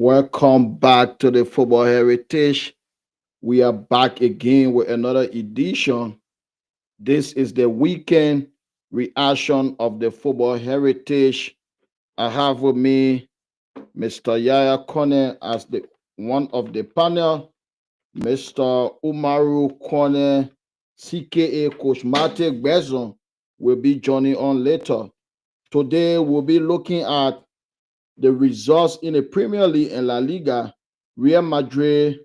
Welcome back to the Football Heritage. We are back again with another edition. This is the weekend reaction of the Football Heritage. I have with me Mr. Yaya Kone as the one of the panel, Mr. Umaru Kone, CKA Coach Mate Bezon will be joining on later. Today we'll be looking at the results in the Premier League and La Liga. Real Madrid,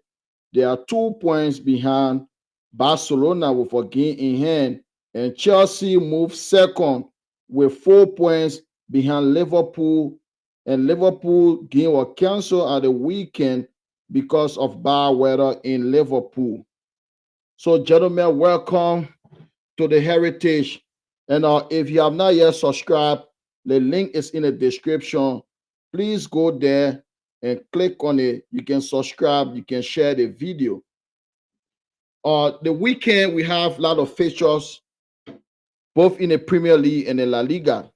they are 2 points behind Barcelona with a game in hand, and Chelsea moves second with 4 points behind Liverpool. And Liverpool game was cancelled at the weekend because of bad weather in Liverpool. So, gentlemen, welcome to the Heritage. And if you have not yet subscribed, the link is in the description. Please go there and click on it. You can subscribe, you can share the video. The weekend, we have a lot of fixtures, both in the Premier League and the La Liga.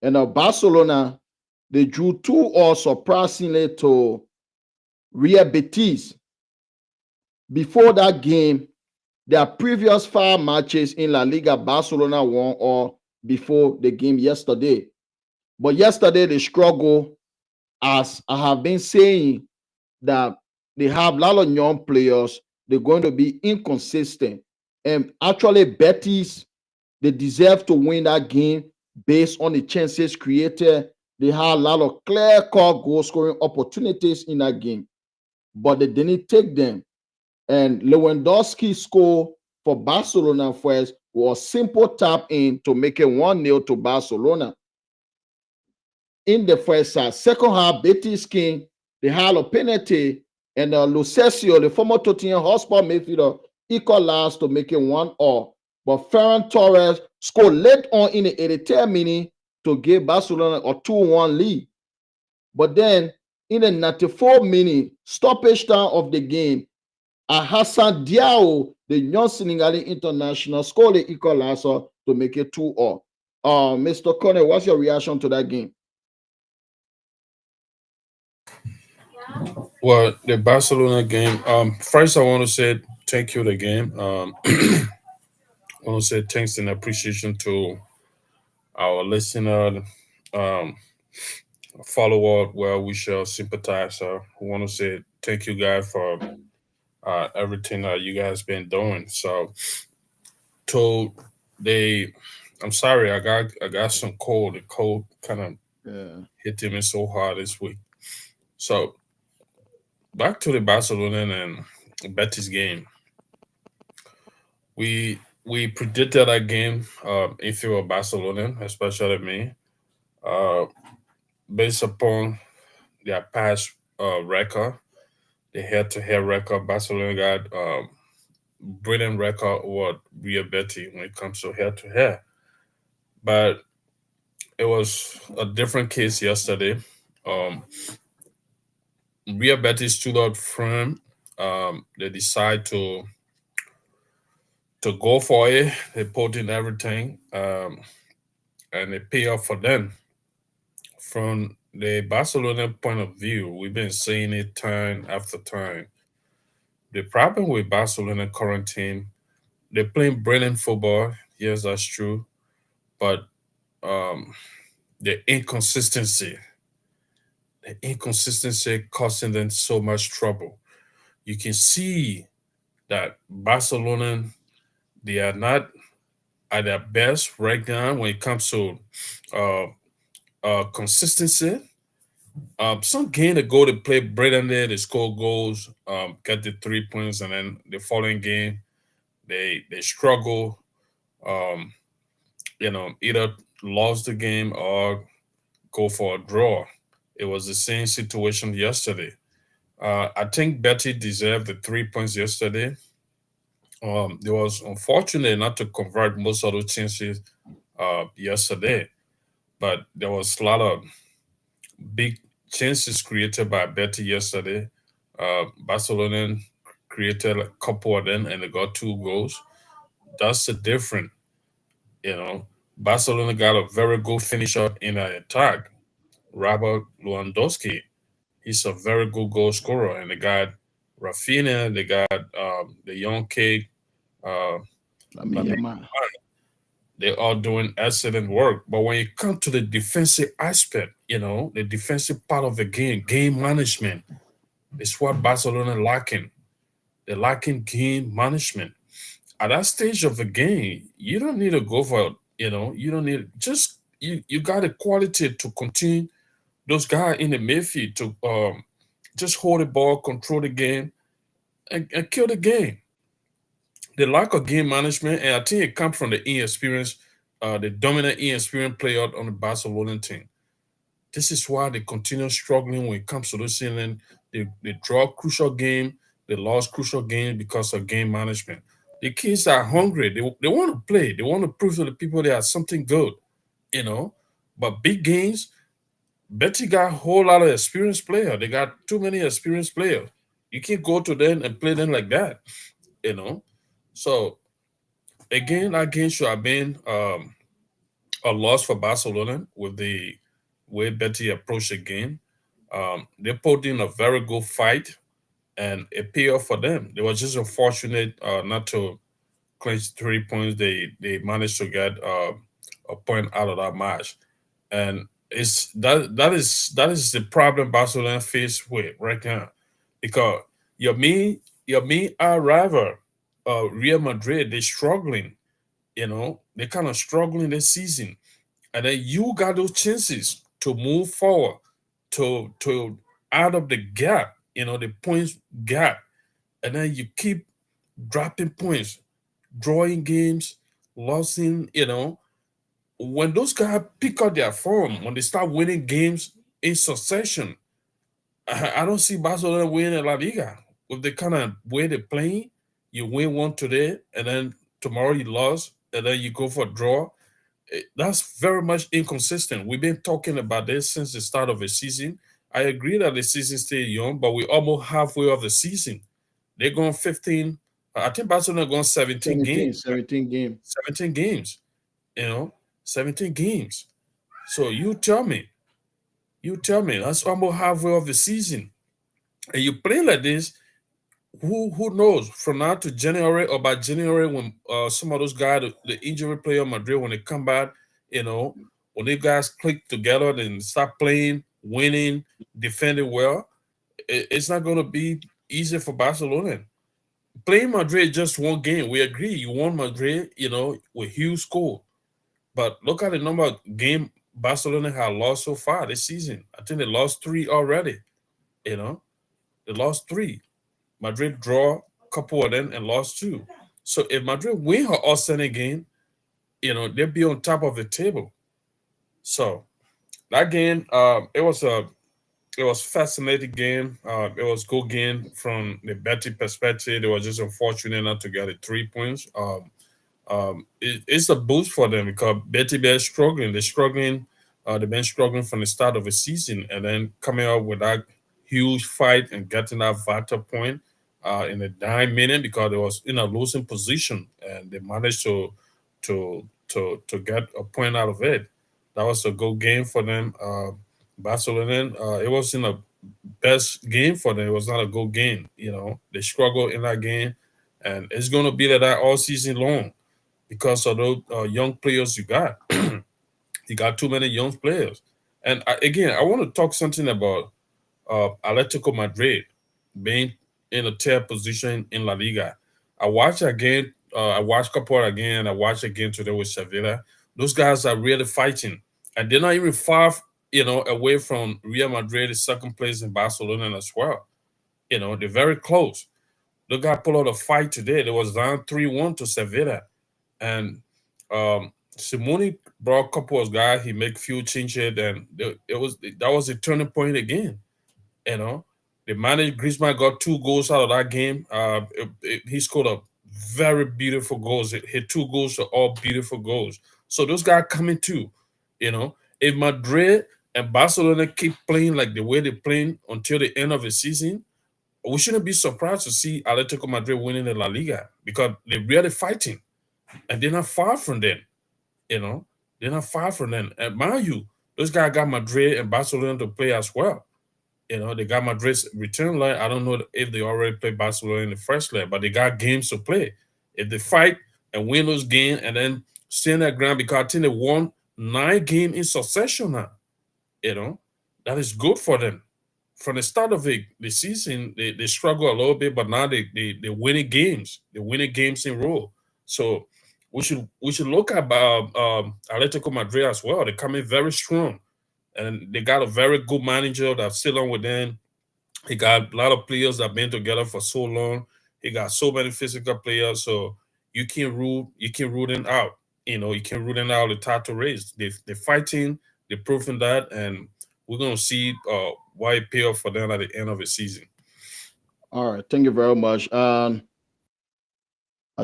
And Barcelona, they drew 2-2 surprisingly to Real Betis. Before that game, their previous 5 matches in La Liga, Barcelona won all before the game yesterday. But yesterday, they struggled, as I have been saying, that they have a lot of young players. They're going to be inconsistent. And actually, Betis, they deserve to win that game based on the chances created. They had a lot of clear-cut goal-scoring opportunities in that game, but they didn't take them. And Lewandowski scored for Barcelona first was simple tap in to make it 1-0 to Barcelona in the first half. Second half, Betis King, they had a penalty, and Lo Celso, the former Tottenham Hotspur midfielder, equalized to make it 1-1. But Ferran Torres scored late on in the 83rd minute to give Barcelona a 2-1 lead. But then in the 94th minute, stoppage time of the game, Hassan Diao, the young Senegalese international, scored the equalizer to make it 2-2. Mr. Connor, what's your reaction to that game? Well, the Barcelona game. First, I want to say thank you to the game. I want to say thanks and appreciation to our listener, um, follower, well wisher, sympathizer. I want to say thank you guys for everything that you guys been doing. So, to the, I'm sorry, I got some cold. The cold kind of Yeah. hit me so hard this week. So back to the Barcelona and Betis game. We predicted that game if you were Barcelona, especially me, uh, based upon their past record, the head-to-head record. Barcelona got brilliant record over Real Betis when it comes to head-to-head, but it was a different case yesterday. Um, Real Betis stood out firm. They decide to go for it. They put in everything, and it pay off for them. From the Barcelona point of view, we've been seeing it time after time. The problem with Barcelona current team, they're playing brilliant football. Yes, that's true, but um, the inconsistency causing them so much trouble. You can see that Barcelona, they are not at their best right now when it comes to uh, consistency. Some game they go to play brilliantly, they score goals, get the 3 points, and then the following game they struggle. Um, either lost the game or go for a draw. It was the same situation yesterday. I think Betty deserved the 3 points yesterday. It was unfortunate not to convert most of the chances yesterday, but there was a lot of big chances created by Betty yesterday. Barcelona created a couple of them and they got 2 goals. That's the difference, you know. Barcelona got a very good finisher in an attack, Robert Lewandowski. He's a very good goal scorer, and they got Rafinha, they got the young kid, uh, Lamine Lamine. Yamal. They're all doing excellent work. But when it comes to the defensive aspect, the defensive part of the game management, is what Barcelona lacking. They're lacking game management. At that stage of the game, you don't need to go for, you don't need just you got the quality to continue those guys in the midfield to just hold the ball, control the game, and kill the game. The lack of game management, and I think it comes from the inexperience, the dominant inexperienced player on the Barcelona team. This is why they continue struggling when it comes to this season. They draw crucial game, they lost crucial game because of game management. The kids are hungry. They want to play. They want to prove to the people they are something good, you know. But big games, Betty got a whole lot of experienced players. They got too many experienced players. You can't go to them and play them like that, you know. So again, that game should have been a loss for Barcelona with the way Betty approached the game. They put in a very good fight and a payoff for them. They were just unfortunate not to clinch 3 points. They managed to get a point out of that match, and that is the problem Barcelona face with right now, because your main rival, Real Madrid, they're struggling. They're kind of struggling this season, and then you got those chances to move forward, to out of the gap, the points gap, and then you keep dropping points, drawing games, losing. When those guys pick up their form, when they start winning games in succession, I don't see Barcelona winning La Liga with the kind of way they're playing. You win one today, and then tomorrow you lost, and then you go for a draw. That's very much inconsistent. We've been talking about this since the start of the season. I agree that the season still young, but we're almost halfway of the season. They're going 15. I think Barcelona going 17 games. 17 game. 17 games. You know, 17 games. So you tell me, that's almost halfway of the season. And you play like this, who knows from now to January, or by January when some of those guys, the injury player Madrid, when they come back, when they guys click together and start playing, winning, defending well, it's not going to be easy for Barcelona. Playing Madrid just one game. We agree, you won Madrid, with huge score. But look at the number of game Barcelona have lost so far this season. I think they lost three already. You know, they lost three. Madrid draw a couple of them and lost two. So if Madrid win her outstanding game, they'll be on top of the table. So that game, it was fascinating game. It was good game from the Betty perspective. They were just unfortunate not to get the 3 points. It's a boost for them because Betty Bear is struggling. They're struggling. They've been struggling from the start of the season, and then coming up with that huge fight and getting that vital point in the 9 minute, because they was in a losing position, and they managed to get a point out of it. That was a good game for them. Barcelona, it wasn't a best game for them. It was not a good game. They struggled in that game, and it's going to be like that all season long because of those young players you got. You got too many young players. And again, I want to talk something about Atletico Madrid being in a third position in La Liga. I watched again. I watched Couple again. I watched again today with Sevilla. Those guys are really fighting, and they're not even far, away from Real Madrid, second place in Barcelona as well. They're very close. They got pulled out a fight today. They was down 3-1 to Sevilla, and Simone brought a couple of guys. He make few changes, and that was a turning point again. You know, the manager Griezmann got 2 goals out of that game. He scored a very beautiful goals. Hit 2 goals are all beautiful goals. So those guys coming too. If Madrid and Barcelona keep playing like the way they're playing until the end of the season, we shouldn't be surprised to see Atletico Madrid winning the La Liga because they're really fighting, and they're not far from them. You know, they're not far from them. And mind you, those guys got Madrid and Barcelona to play as well. They got Madrid's return line. I don't know if they already played Barcelona in the first leg, but they got games to play. If they fight and win those games and then stand their ground, because I think they won 9 games in succession now, you know, that is good for them. From the start of the season, they struggle a little bit, but now they winning games. They're winning games in row. So we should look at Atletico Madrid as well. They're coming very strong, and they got a very good manager that's still on with them. He got a lot of players that been together for so long. He got so many physical players, so you can rule them out. You can rule them out the title race. They're fighting, they're proving that, and we're gonna see why it pay off for them at the end of the season. All right, thank you very much. I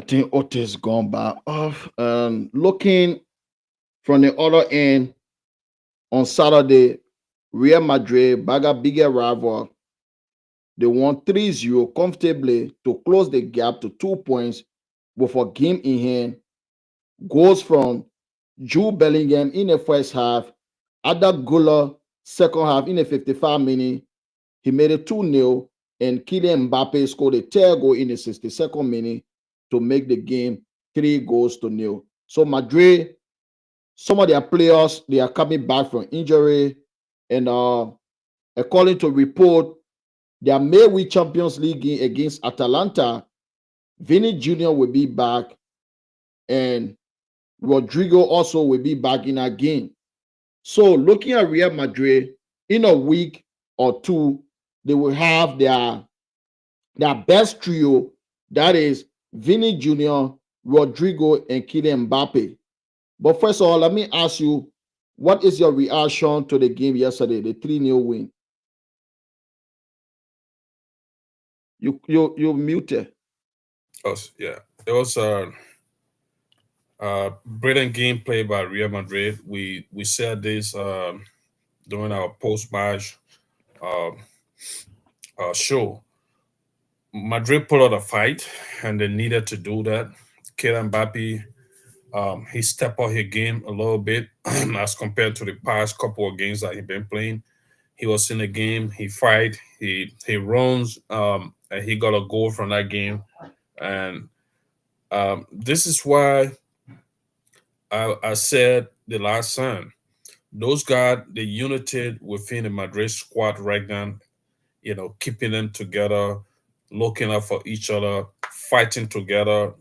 think Otis gone back off. Looking from the other end, on Saturday, Real Madrid, Baga bigger rival, they won 3-0 comfortably to close the gap to 2 points with a game in hand. Goals from Jude Bellingham in the first half, Ada Gula second half in the 55 minute. He made it 2-0, and Kylian Mbappe scored a third goal in the 62nd minute to make the game 3-0. So Madrid, some of their players, they are coming back from injury, and according to report, their May Champions League game against Atalanta, Vinny Jr. will be back, and Rodrigo also will be back in that game. So looking at Real Madrid, in a week or two, they will have their best trio. That is Vinny Jr., Rodrigo, and Kylian Mbappe. But first of all, let me ask you, what is your reaction to the game yesterday, the 3-0 win? You muted. Yeah, it was a brilliant game played by Real Madrid. We said this during our post match uh, show. Madrid put out a fight, and they needed to do that. Kylian Mbappe, he stepped up his game a little bit as compared to the past couple of games that he been playing. He was in the game, he fight, he runs, and he got a goal from that game. And this is why I said the last time, those guys, the unity within the Madrid squad right now, keeping them together, looking out for each other, fighting together.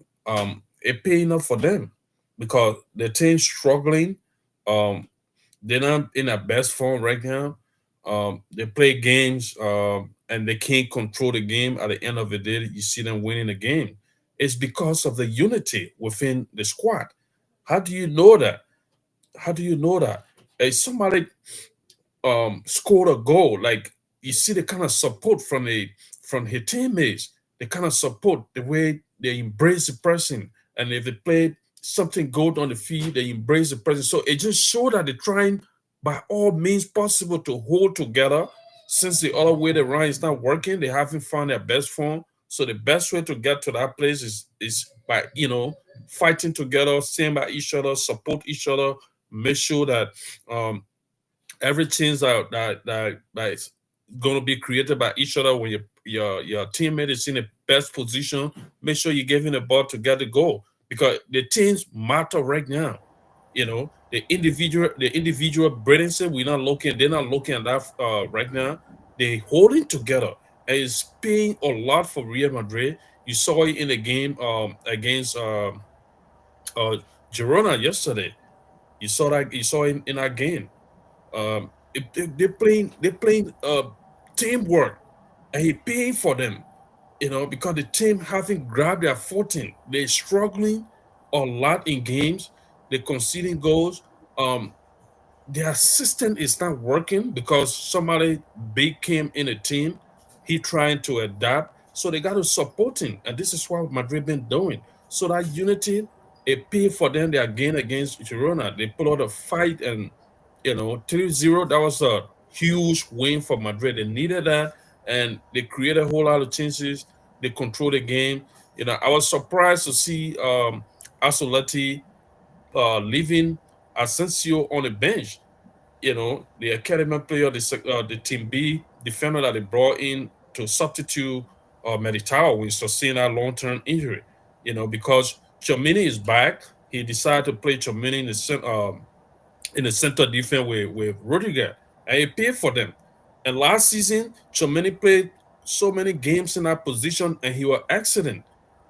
It paying up for them because the team struggling. Um, they're not in their best form right now. They play games and they can't control the game. At the end of the day, you see them winning the game. It's because of the unity within the squad. How do you know that? How do you know that? If somebody scored a goal, like you see the kind of support from his teammates, the kind of support, the way they embrace the person, and if they play something good on the field, they embrace the person. So it just showed that they're trying by all means possible to hold together. Since the other way around is not working, they haven't found their best form. So the best way to get to that place is by fighting together, staying by each other, support each other, make sure that um everything that is going to be created by each other when your teammate is in the best position. Make sure you're giving the ball to get the goal because the teams matter right now. The individual brilliance. They're not looking at that right now. They're holding together, and it's paying a lot for Real Madrid. You saw it in the game against uh, Girona yesterday. You saw it in that game. They're playing teamwork, and he paying for them. Because the team haven't grabbed their footing. They're struggling a lot in games. They're conceding goals. Um, their system is not working because somebody big came in a team. He trying to adapt, so they got to support him, and this is what Madrid been doing. So that unity, it paid for them. Their game against Girona, they put out a fight, and 3-0. That was a huge win for Madrid. They needed that, and they created a whole lot of chances. They controlled the game. I was surprised to see Ancelotti leaving Asensio on the bench. the academy player, the team B defender that they brought in to substitute Militao with sustained a long-term injury. Because Chomini is back, he decided to play Chomini in the center defense with Rudiger, and he paid for them. And last season, Chomini played so many games in that position, and he was excellent.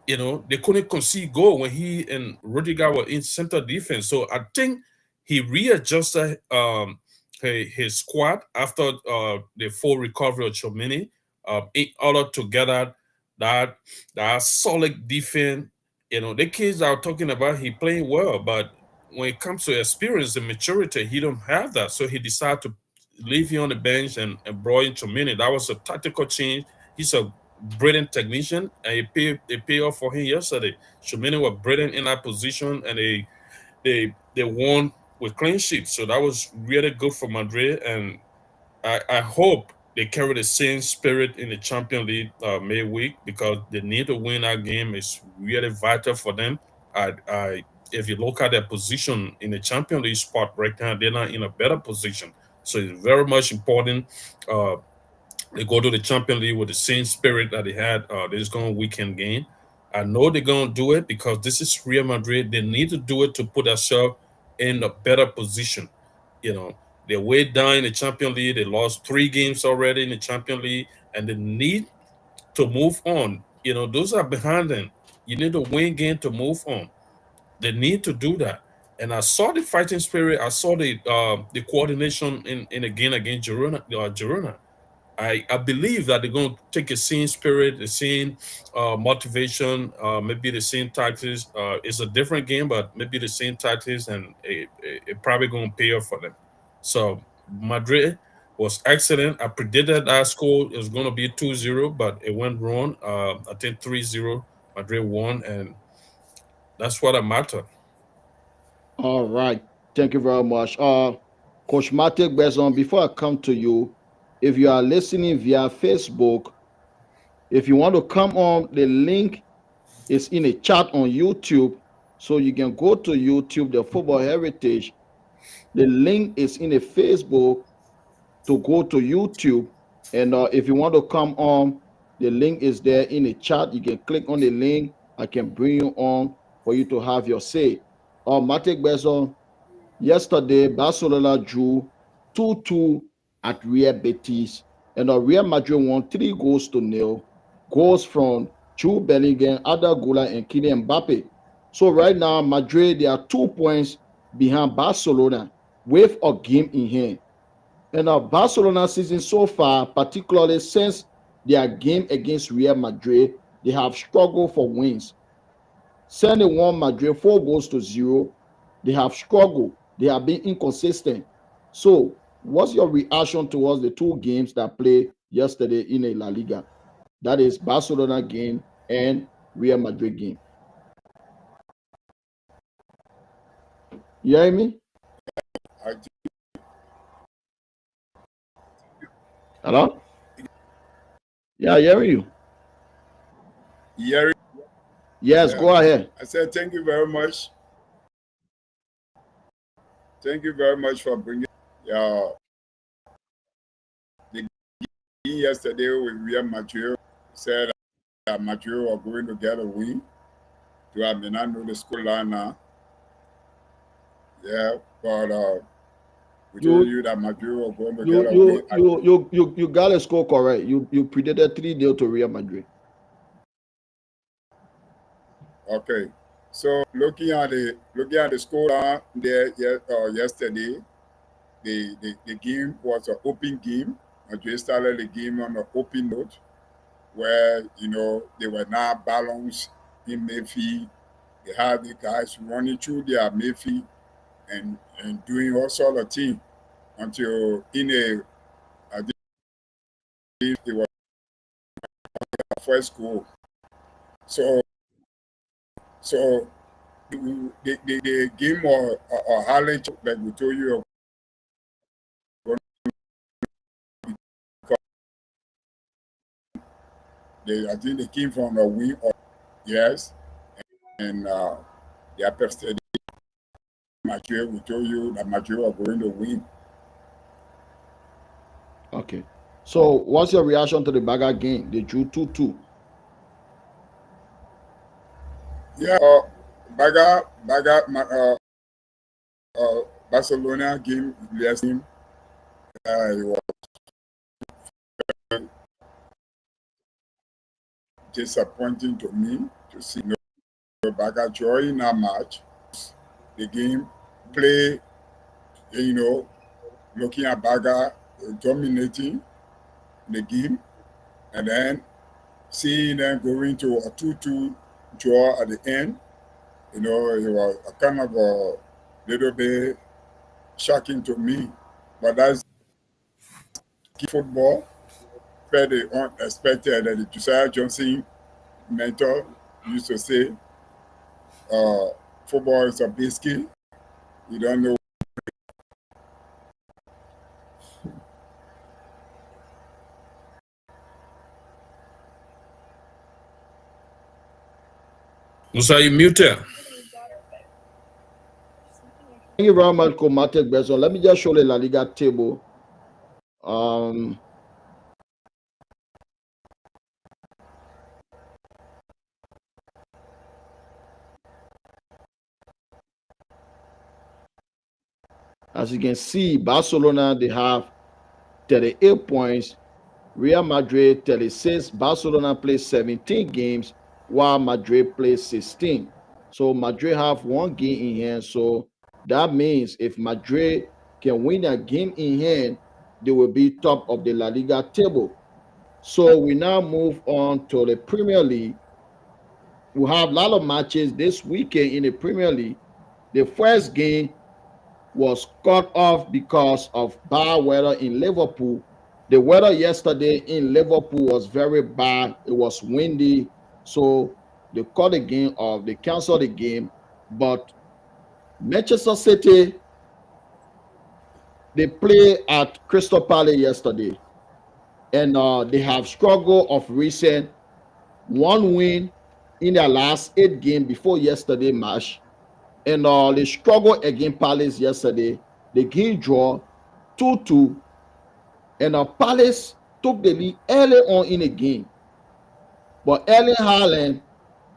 They couldn't concede goal when he and Rudiger were in center defense. So I think he readjusted his squad after the full recovery of Chomini in order to get that solid defense. The kids are talking about he playing well, but when it comes to experience and maturity, he don't have that. So he decided to leave him on the bench and brought in Chomini. That was a tactical change. He's a brilliant technician, and it paid off for him yesterday. Chomini was brilliant in that position, and they won with clean sheets. So that was really good for Madrid, and I hope they carry the same spirit in the Champions League May week, because they need to win that game. It's really vital for them. If you look at their position in the Champions League spot right now, they're not in a better position. So it's very much important. They go to the Champions League with the same spirit that they had this going weekend game. I know they're going to do it because this is Real Madrid. They need to do it to put themselves in a better position. You know, they're way down in the Champions League. They lost 3 games already in the Champions League, and they need to move on. Those are behind them. You need to win game to move on. They need to do that. And I saw the fighting spirit. I saw the coordination in the game against Girona. I believe that they're going to take the same spirit, the same motivation, maybe the same tactics. It's a different game, but maybe the same tactics, and it probably going to pay off for them. So Madrid was excellent. I predicted that score is going to be 2-0, but it went wrong. I think 3-0. Madrid won, and that's what matters. All right. Thank you very much. Coach Matic Bezon, before I come to you, if you are listening via Facebook, if you want to come on, the link is in a chat on YouTube. So you can go to YouTube, the Football Heritage. The link is in a Facebook to go to YouTube. And if you want to come on, the link is there in a chat. You can click on the link. I can bring you on for you to have your say. Matic Bezon, yesterday, Barcelona drew 2-2 at Real Betis, and Real Madrid won 3-0. Goals from Jude Bellingham, Arda Güler, and Kylian Mbappe. So right now, Madrid, they are 2 points behind Barcelona with a game in hand. And Barcelona season so far, particularly since their game against Real Madrid, they have struggled for wins. Sunday won Madrid 4-0. They have struggled. They have been inconsistent. So, what's your reaction towards the 2 games that played yesterday in a La Liga? That is Barcelona game and Real Madrid game. You hear me? Hello? Yeah, I hear you. Yeah. Yes, go ahead. I said thank you very much. Thank you very much for bringing the game yesterday with Real Madrid. Said that Madrid are going to get a win. I may not know the score line now. Yeah, but we told you that Madrid are going to get a win. You got a score correct. You predicted 3-0 to Real Madrid. Okay. So looking at the score line there yesterday, the game was an open game. Madrid started the game on an open note, where they were not balanced in midfield. They had the guys running through their midfield and doing all sort of things until I think it was the first goal. So the game was a highlight, like we told you. I think they came from a win, yes, and they are Madrid. We told you that Madrid are going to win. Okay. So what's your reaction to the Baga game? They drew 2-2. Yeah, Barcelona game last game. It was disappointing to me to see no Baga drawing that match. The game play, looking at Baga dominating the game, and then seeing them going to a 2-2 draw at the end. It was a kind of a little bit shocking to me. But that's football. Fairly unexpected. That Josiah Johnson mentor used to say, football is a biscuit. You don't know. Musa, you muted. Thank you very much, Komate Bezo. Let me just show the La Liga table. As you can see, Barcelona, they have 38 points. Real Madrid 36. Barcelona plays 17 games, while Madrid plays 16. So Madrid have one game in hand. So that means if Madrid can win a game in hand, they will be top of the La Liga table. So we now move on to the Premier League. We have a lot of matches this weekend in the Premier League. The first game was cut off because of bad weather in Liverpool. The weather yesterday in Liverpool was very bad. It was windy. So they cut the game off. They canceled the game. But Manchester City, they played at Crystal Palace yesterday. And they have struggled of recent. One win in their last 8 games before yesterday match. And they struggled against Palace yesterday. The game draw 2-2. And Palace took the lead early on in the game. But Erling Haaland,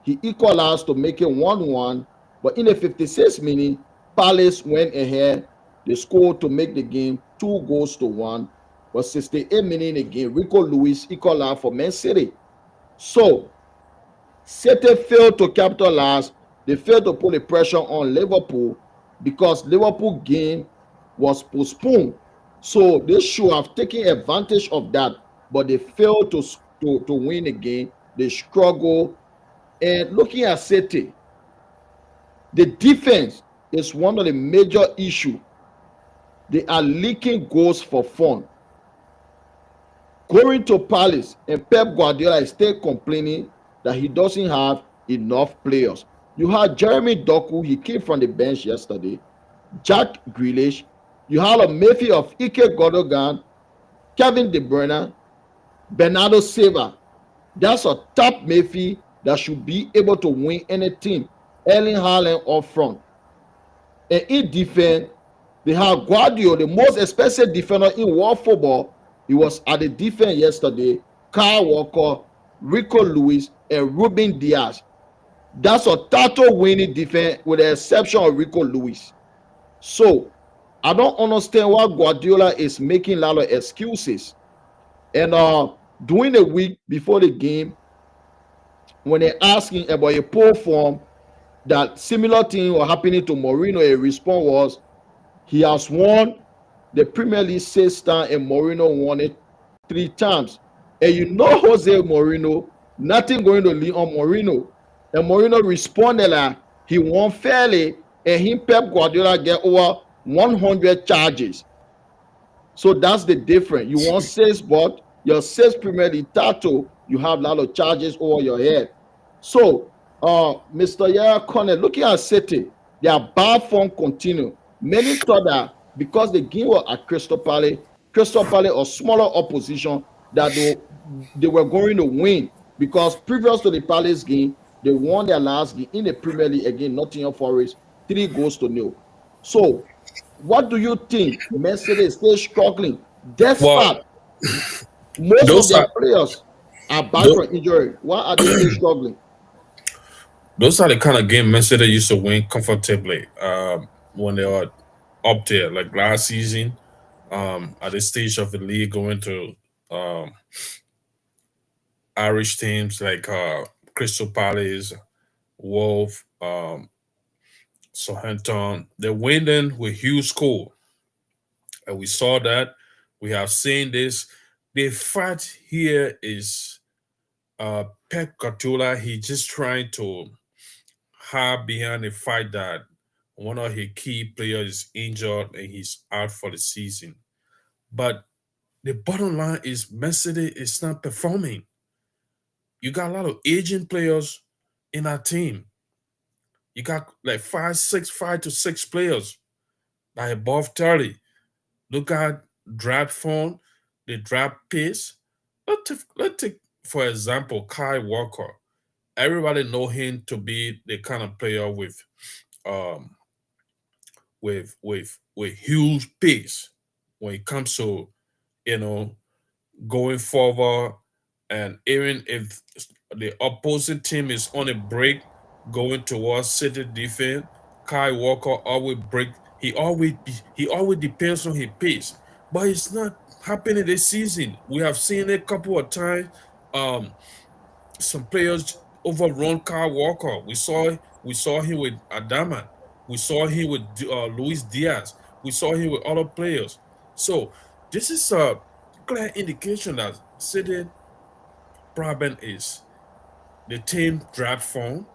he equalized to make it 1-1. But in the 56th minute, Palace went ahead. They scored to make the game 2-1. But 68 minutes in the game, Rico Lewis equalized for Man City. So, City failed to capitalize. They failed to put the pressure on Liverpool because Liverpool game was postponed. So they should have taken advantage of that, but they failed to win the game. They struggle. And looking at City, the defense is one of the major issues. They are leaking goals for fun. Going to Palace, and Pep Guardiola is still complaining that he doesn't have enough players. You had Jeremy Doku, he came from the bench yesterday. Jack Grealish. You had a Mayfield of Ike Gundogan, Kevin De Bruyne, Bernardo Silva. That's a top Mayfield that should be able to win any team. Erling Haaland up front. And in defense, they have Guardiola, the most expensive defender in world football. He was at the defense yesterday. Kyle Walker, Rico Lewis, and Ruben Diaz. That's a title winning defense with the exception of Rico Lewis. So, I don't understand why Guardiola is making a lot of excuses. And during the week before the game, when they're asking about a poor form, that similar thing was happening to Mourinho, a response was, he has won the Premier League 6 times and Mourinho won it 3 times. And you know Jose Mourinho, nothing going to lean on Mourinho. And Mourinho responded like he won fairly, and him Pep Guardiola get over 100 charges. So that's the difference. You want 6, but your 6 Premier League title, you have a lot of charges over your head. So, Mr. Yaya Kone, looking at City, their bad form continue. Many thought that because the game was at Crystal Palace, a smaller opposition, that they were going to win. Because previous to the Palace game, they won their last game in the Premier League against Nottingham Forest, 3-0. So, what do you think? Man City is still struggling despite Most of those their are players are back those, from injury. Why are they still struggling? those are the kind of game Manchester used to win comfortably. When they were up there, like last season, at this stage of the league, going to um Irish teams like Crystal Palace, Wolf, Southampton, they're winning with huge score, and we saw that. We have seen this. The fact here is Pep Guardiola. He just trying to hide behind the fact that one of his key players is injured and he's out for the season. But the bottom line is Man City is not performing. You got a lot of aging players in our team. You got like 5 to 6 players that are above 30. Look at draft form, the draft pace. Let's take for example Kai Walker. Everybody know him to be the kind of player um with huge pace when it comes to you know going forward, and even if the opposing team is on a break going towards City defense, Kai Walker always break. He always depends on his pace, but it's not happening this season. We have seen it a couple of times. Um, some players overrun Kai Walker. We saw him with Adama. We saw him with Luis Diaz. We saw him with other players. So this is a clear indication that City problem is the team draft form.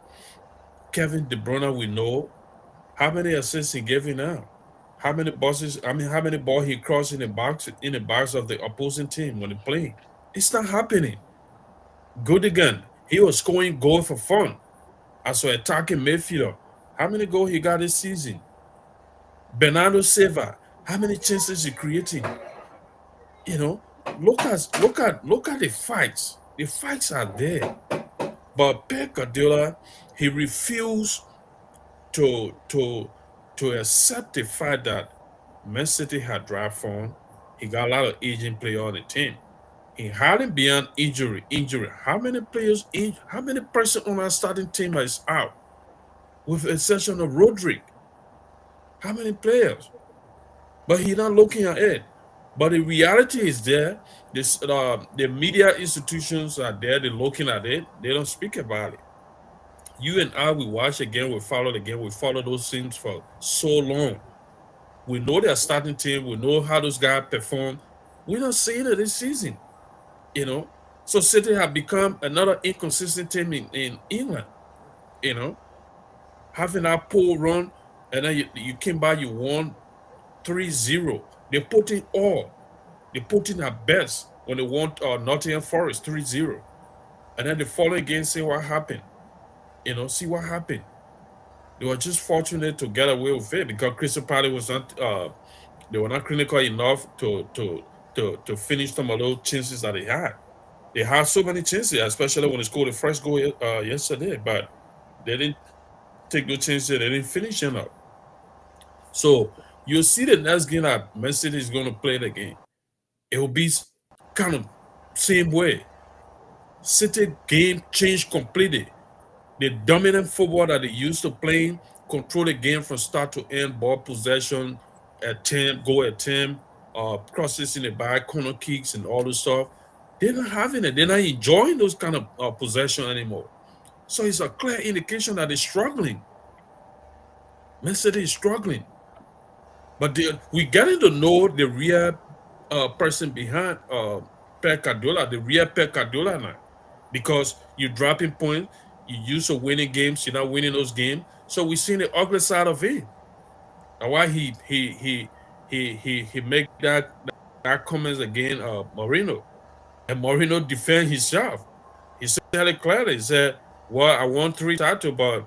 Kevin De Bruyne, we know how many assists he gave you now. How many bosses? I mean, how many ball he crossed in the box of the opposing team when he playing? It's not happening. Goodigan, he was scoring goal for fun as an attacking midfielder. How many goals he got this season? Bernardo Silva, how many chances he creating? You know, look at the fights. The fights are there. But Pep Guardiola, he refused to to accept the fact that Man City had draft form. He got a lot of aging players on the team. He hiding beyond injury. How many players in? How many person on our starting team is out? With the exception of Rodrick, how many players? But he's not looking at it. But the reality is there. The media institutions are there. They're looking at it. They don't speak about it. You and I, we watch again, we follow again, we follow those teams for so long. We know their starting team, we know how those guys perform. We're not seeing it this season, you know. So City have become another inconsistent team in England, you know, having that poor run, and then you came by, you won 3-0. They put in all, they put in their best when they won Nottingham Forest 3-0. And then the following game, see what happened. See what happened. They were just fortunate to get away with it because Crystal Palace was not they were not clinical enough to finish some of those chances that they had. They had so many chances, especially when they scored the first goal yesterday, but they didn't take those chances. They didn't finish them up. So you'll see the next game that Man City is going to play the game. It will be kind of same way. City game changed completely. The dominant football that they used to play, control the game from start to end, ball possession, attempt, goal attempt, crosses in the back, corner kicks, and all this stuff. They're not having it. They're not enjoying those kind of possession anymore. So it's a clear indication that they're struggling. Man City is struggling. But we getting to know the real person behind Pep Guardiola, the real Pep Guardiola now, because you're dropping points, you used to winning games, you're not winning those games. So we're seeing the ugly side of it. And why he make that comments again, Mourinho, and Mourinho defend himself. He said it clearly. He said, "Well, I won 3 titles, but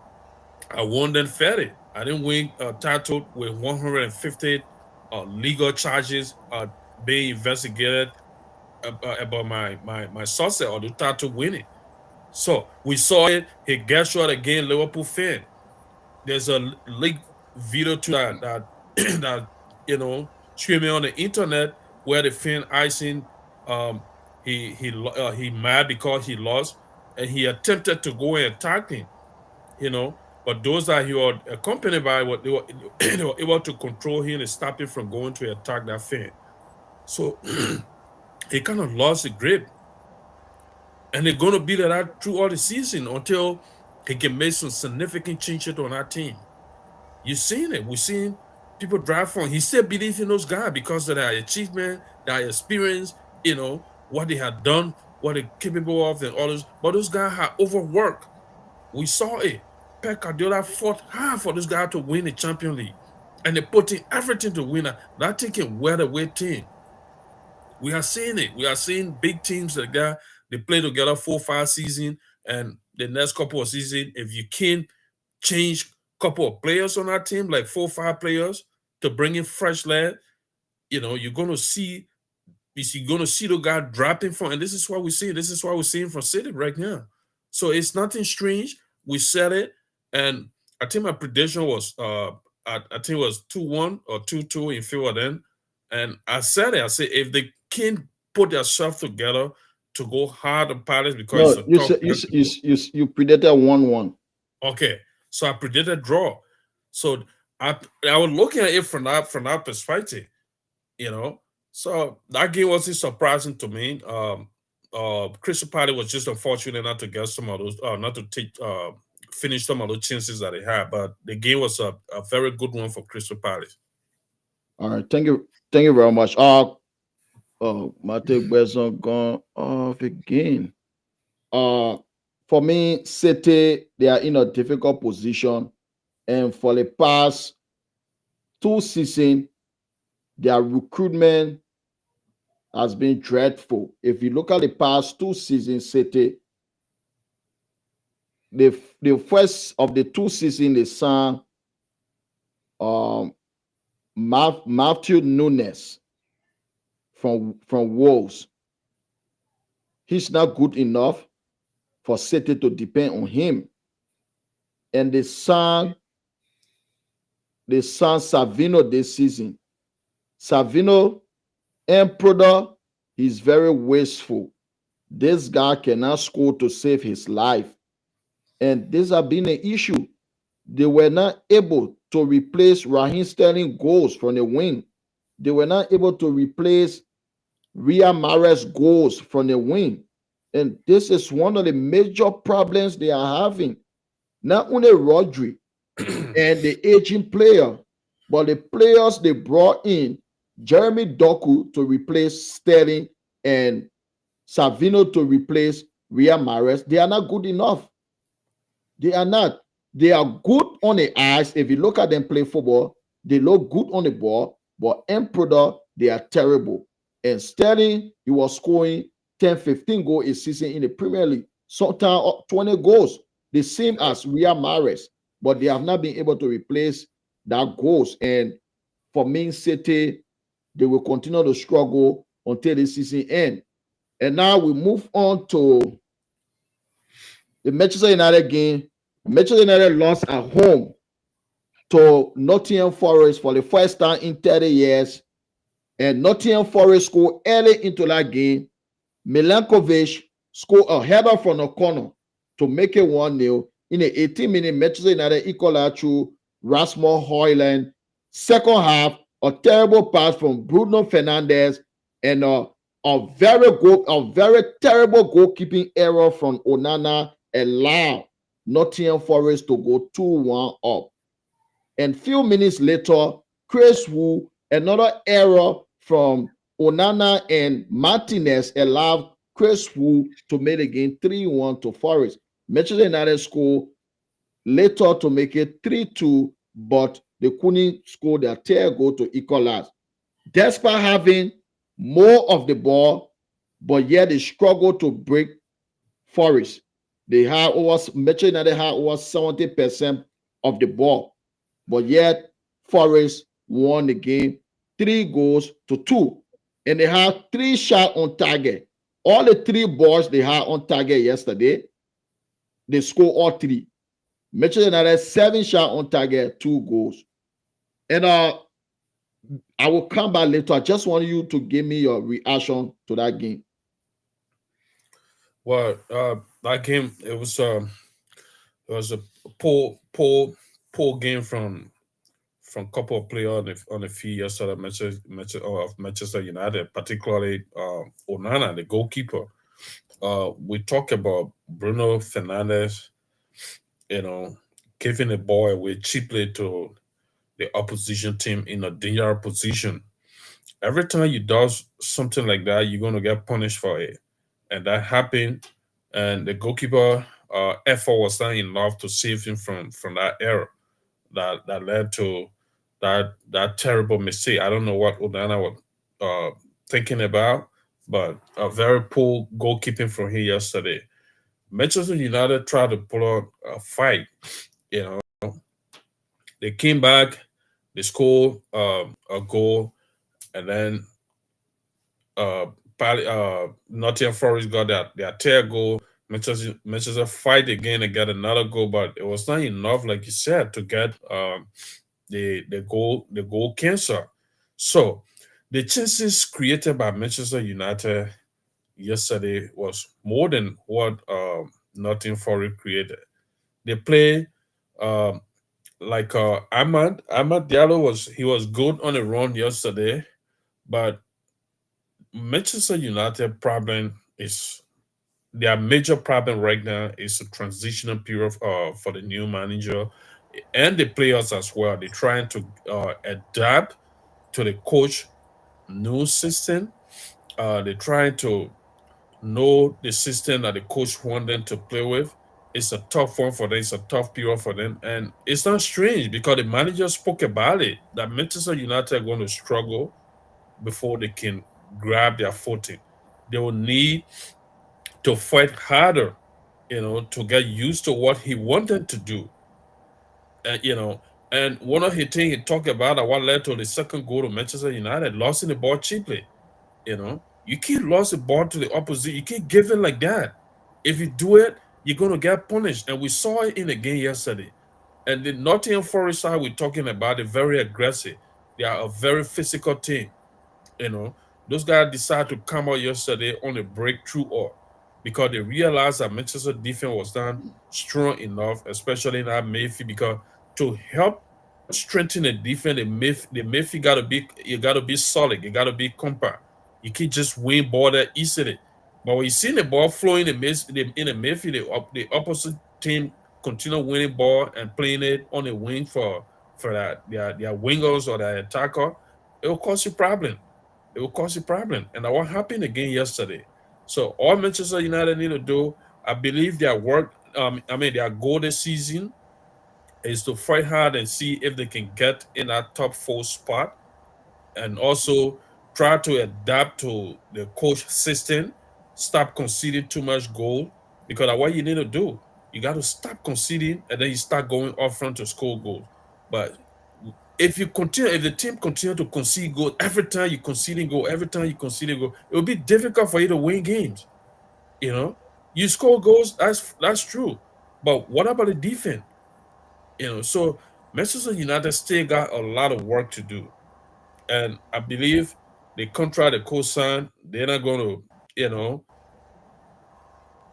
I won them fairly. I didn't win a title with 150 legal charges being investigated about my success or the title winning." So we saw it. He gets shot again, Liverpool fan. There's a leaked video to that that you know streaming on the internet where the fan icing. Um, he mad because he lost, and he attempted to go and attack him. You know, but those that he was accompanied by, what they were able to control him and stop him from going to attack that fan. So he kind of lost the grip, and they're going to be like that through all the season until he can make some significant changes on our team. You've seen it. We've seen people drive for him. He still believes in those guys because of their achievement, their experience, what they had done, what they're capable of, and all this. But those guys had overworked. We saw it. Pep Guardiola fought hard for this guy to win the Champions League. And they put in everything to win it. That taking welterweight team. We are seeing it. We are seeing big teams that they play together 4 5 seasons, and the next couple of seasons, if you can't change a couple of players on that team, like 4 5 players, to bring in fresh lead, you're gonna see the guy dropping from, and this is what we see. This is what we're seeing from City right now. So it's nothing strange. We said it, and I think my prediction was I think it was 2-1 or 2-2 in favor of them. And I said it. I said if they can't put themselves together to go hard on Palace because No, it's a you tough. said you predicted 1-1. Okay, so I predicted draw. So I was looking at it from that perspective, you know. So that game wasn't surprising to me. Crystal Palace was just unfortunate not to get some of those, not to finish some of those chances that they had. But the game was a very good one for Crystal Palace. All right, thank you very much. Matthew Besson gone off again. For me, City, they are in a difficult position, and for the past 2 seasons, their recruitment has been dreadful. If you look at the past 2 seasons, City, the first of the 2 seasons they signed um, Matthew Nunes from Wolves. He's not good enough for City to depend on him. And they signed Savino this season. Savino, end product, he's very wasteful. This guy cannot score to save his life. And this has been an issue. They were not able to replace Raheem Sterling goals from the wing. They were not able to replace Riyad Mahrez goals from the wing. And this is one of the major problems they are having. Not only Rodri and the aging player, but the players they brought in, Jeremy Doku to replace Sterling and Savino to replace Riyad Mahrez, they are not good enough. They are not. They are good on the ice. If you look at them play football, they look good on the ball, but end product, they are terrible. And Sterling, he was scoring 10, 15 goals a season in the Premier League, sometimes 20 goals, the same as Riyad Mahrez, but they have not been able to replace that goals. And for Man City, they will continue to struggle until the season ends. And now we move on to the Manchester United game. Manchester United lost at home to Nottingham Forest for the first time in 30 years. And Nottingham Forest scored early into that game. Milankovic scored a header from the corner to make it 1-0. In the 18-minute, Manchester United equalized through Rasmus Højlund. Second half, a terrible pass from Bruno Fernandes and a very terrible goalkeeping error from Onana allowed Nottingham Forest to go 2-1 up. And few minutes later, Chris Wu, another error from Onana and Martinez allowed Chris Wu to make the game 3-1 to Forest. Manchester United scored later to make it 3-2, but they couldn't score their third goal to equalize. Despite having more of the ball, but yet they struggled to break Forest. Manchester United had over 70% of the ball, but yet Forest won the game 3-2. And they had 3 shots on target. All the 3 balls they had on target yesterday, they scored all 3. Manchester United 7 shots on target, 2 goals. And I will come back later. I just want you to give me your reaction to that game. Well, that game it was a poor poor poor game from couple of players on the field yesterday of Manchester United, particularly Onana, the goalkeeper. We talk about Bruno Fernandes, you know, giving the ball away cheaply to the opposition team in a dangerous position. Every time you do something like that, you're gonna get punished for it, and that happened. And the goalkeeper effort was not enough to save him from that error that led to that terrible mistake. I don't know what Onana was thinking about, but a very poor goalkeeping from him yesterday. Manchester United tried to pull out a fight. You know, they came back, they scored a goal, and then Nottingham Forest got their third goal. Manchester fight again and get another goal, but it was not enough, like you said, to get the goal cancer. So the chances created by Manchester United yesterday was more than what Nottingham Forest created. They play um, like Ahmad Diallo was good on the run yesterday, but Manchester United problem is their major problem right now is a transitional period for the new manager and the players as well. They're trying to adapt to the coach new system. They're trying to know the system that the coach want them to play with. It's a tough one for them. It's a tough period for them, and it's not strange because the manager spoke about it that Manchester United are going to struggle before they can grab their footing. They will need to fight harder, to get used to what he wanted to do. And one of the things he talked about that what led to the second goal to Manchester United, losing the ball cheaply. You can't lose the ball to the opposite. You can't give it like that. If you do it, you're gonna get punished. And we saw it in the game yesterday. And the Nottingham Forest side we're talking about, they're very aggressive. They are a very physical team. You know, those guys decided to come out yesterday on a breakthrough or because they realized that Manchester defense was not strong enough, especially in that midfield, because to help strengthen the defense, the midfield gotta be solid, you gotta be compact. You can't just win ball that easily. But when you see the ball flowing in the midfield, the opposite team continue winning ball and playing it on the wing for their wingers or their attacker, it will cause you problem. It will cause you problem. And that what happened again yesterday. So all Manchester United need to do, I believe their work, their goal this season is to fight hard and see if they can get in that top four spot and also try to adapt to the coach system, stop conceding too much goal because that's what you need to do. You got to stop conceding and then you start going up front to score goals. But if the team continue to concede goals every time you conceding goal, every time you conceding goal, it will be difficult for you to win games. You know, you score goals, that's true. But what about the defense? So Manchester United still got a lot of work to do. And I believe the contract the coach signed, they're not going to, you know,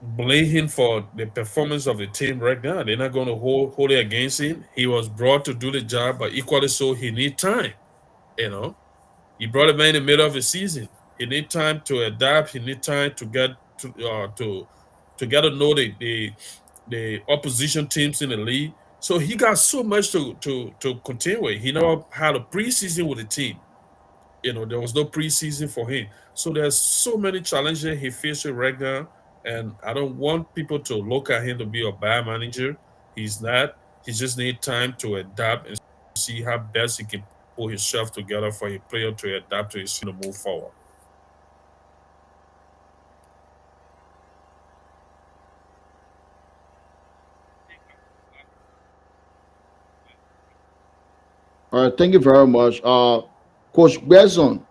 blame him for the performance of the team right now. They're not going to hold it against him. He was brought to do the job, but equally so, he need time. You know, he brought him in the middle of the season. He need time to adapt. He need time to get to get to know the opposition teams in the league. So he got so much to contend with. He never had a preseason with the team. There was no preseason for him. So there's so many challenges he faces right now. And I don't want people to look at him to be a bad manager. He's not. He just need time to adapt and see how best he can pull himself together for a player to adapt to his team to move forward. All right, thank you very much. Coach Gerson,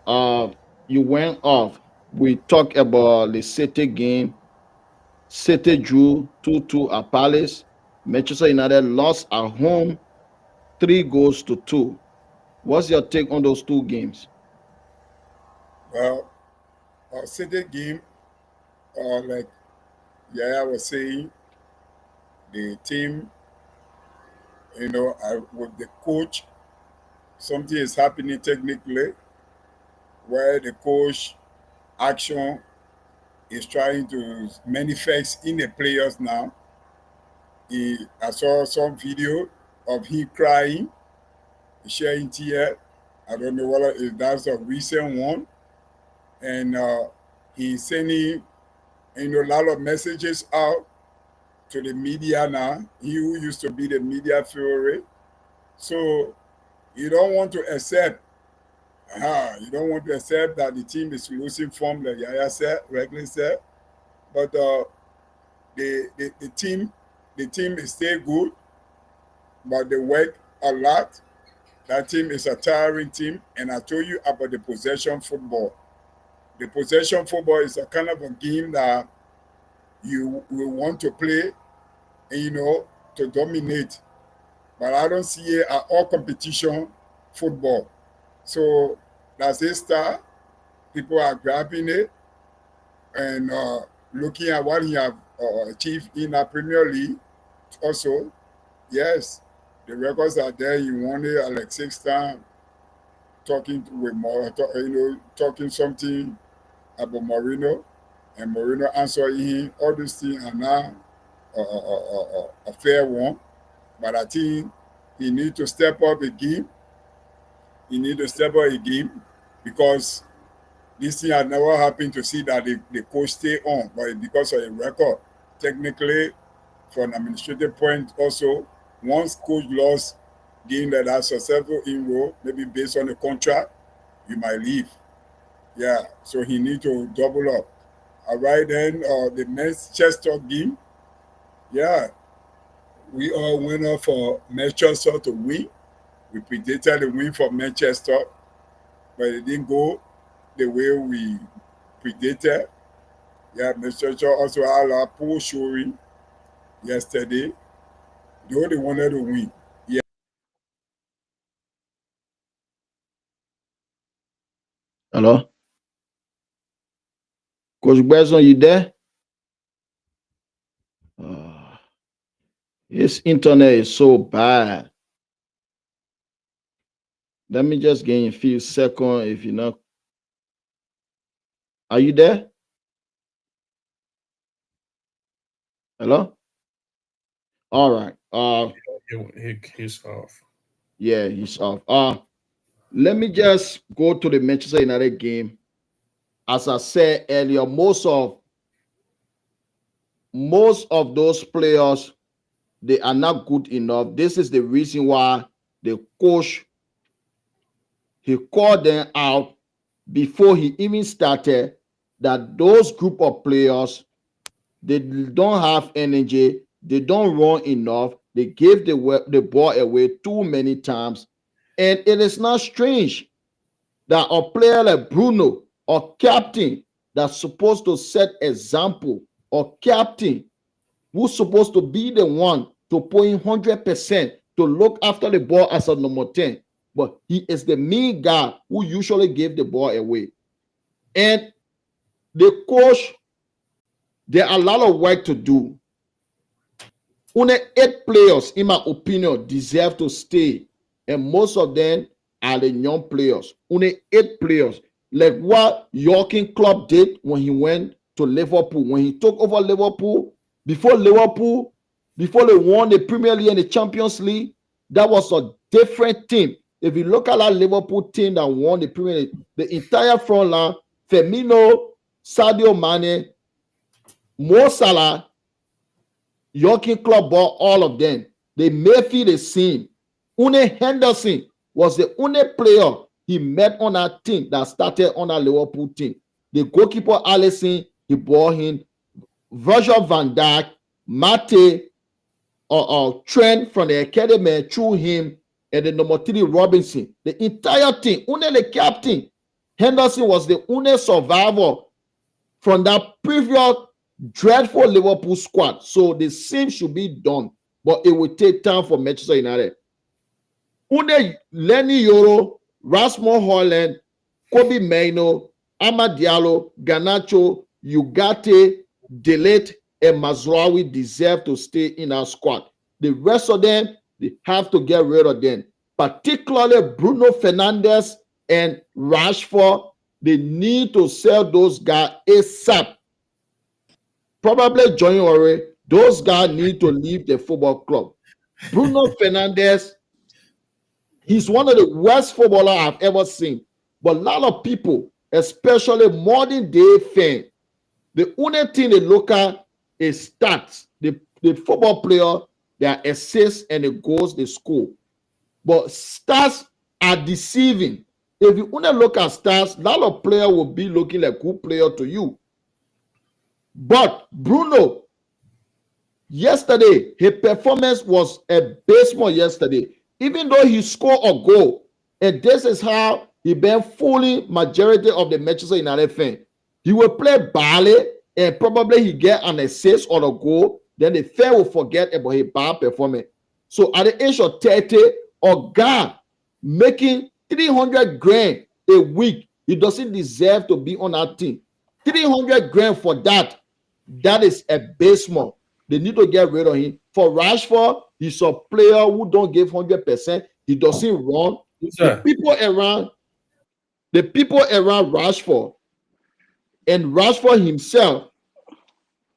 uh, you went off. We talked about the City game. City drew 2-2 at Palace. Manchester United lost at home 3 goals to 2. What's your take on those two games? Well, City game, like Yaya was saying, the team, with the coach, something is happening technically where the coach action is trying to manifest in the players now. I saw some video of him crying, sharing tears. I don't know whether that's a recent one. And he's sending a lot of messages out to the media now. He who used to be the media fury. So you don't want to accept that the team is losing form, like Yaya said, regularly said. But the team is still good, but they work a lot. That team is a tiring team, and I told you about the possession football. The possession football is a kind of a game that you will want to play, and, to dominate. But I don't see it at all competition football. So that's a start. People are grabbing it and looking at what he have achieved in the Premier League. Also, yes, the records are there. He won it like 6 times. Talking something about Mourinho, and Mourinho answering him. All these things are now a fair one. But I think he need to step up a game. Because this thing had never happened to see that the coach stay on, but because of a record. Technically, from an administrative point also, once coach lost game that are successful in row, maybe based on the contract, you might leave. Yeah, so he need to double up. All right, then the Manchester game, yeah, we all went up for Manchester to win. We predicted the win for Manchester, but it didn't go the way we predicted. Yeah, Manchester also had a poor showing yesterday. They only wanted to win. Yeah. Hello? Coach Bezon, you there? His internet is so bad. Let me just gain a few seconds if you're not. Are you there? Hello? All right. He's off. Yeah, he's off. Let me just go to the Manchester United game. As I said earlier, most of those players, they are not good enough. This is the reason why the coach, he called them out before he even started, that those group of players, they don't have energy, they don't run enough, they gave the ball away too many times. And it is not strange that a player like Bruno, or captain that's supposed to set example, or captain who's supposed to be the one to put in 100% to look after the ball as a number 10, but he is the main guy who usually gave the ball away. And the coach, there are a lot of work to do. Only 8 players, in my opinion, deserve to stay, and most of them are the young players. Only 8 players, like what Jurgen Klopp did when he went to Liverpool, when he took over Liverpool. Before they won the Premier League and the Champions League, that was a different team. If you look at that Liverpool team that won the Premier League, the entire front line, Firmino, Sadio Mane, Mo Salah, Jurgen Klopp bought all of them. They made the same. Une Henderson was the only player he met on that team that started on that Liverpool team. The goalkeeper Alisson, he bought him. Virgil van Dijk, Mate, Trent from the academy threw him, and the number 3 Robinson. The entire team, only the captain Henderson was the only survivor from that previous dreadful Liverpool squad. So the same should be done, but it will take time for Manchester United. Une Lenny Yoro, Rasmus Holland, Kobe Maino, Amad Diallo, Garnacho, Ugarte, Delete, and Mazraoui deserve to stay in our squad. The rest of them, they have to get rid of them. Particularly Bruno Fernandes and Rashford, they need to sell those guys ASAP. Probably January, those guys need to leave the football club. Bruno Fernandes, he's one of the worst footballers I've ever seen. But a lot of people, especially modern day fans, the only thing they look at is stats. The football player, their assists and the goals they score. But stats are deceiving. If you only look at stats, a lot of players will be looking like a good player to you. But Bruno, yesterday, his performance was abysmal yesterday. Even though he scored a goal, and this is how he been fooling majority of the Manchester United fans. He will play badly, and probably he get an assist or a goal, then the fan will forget about his bad performance. So at the age of 30, a guy making 300 grand a week, he doesn't deserve to be on that team. 300 grand for that is abysmal. They need to get rid of him. For Rashford, he's a player who don't give 100%. He doesn't run. The people around Rashford and Rashford himself,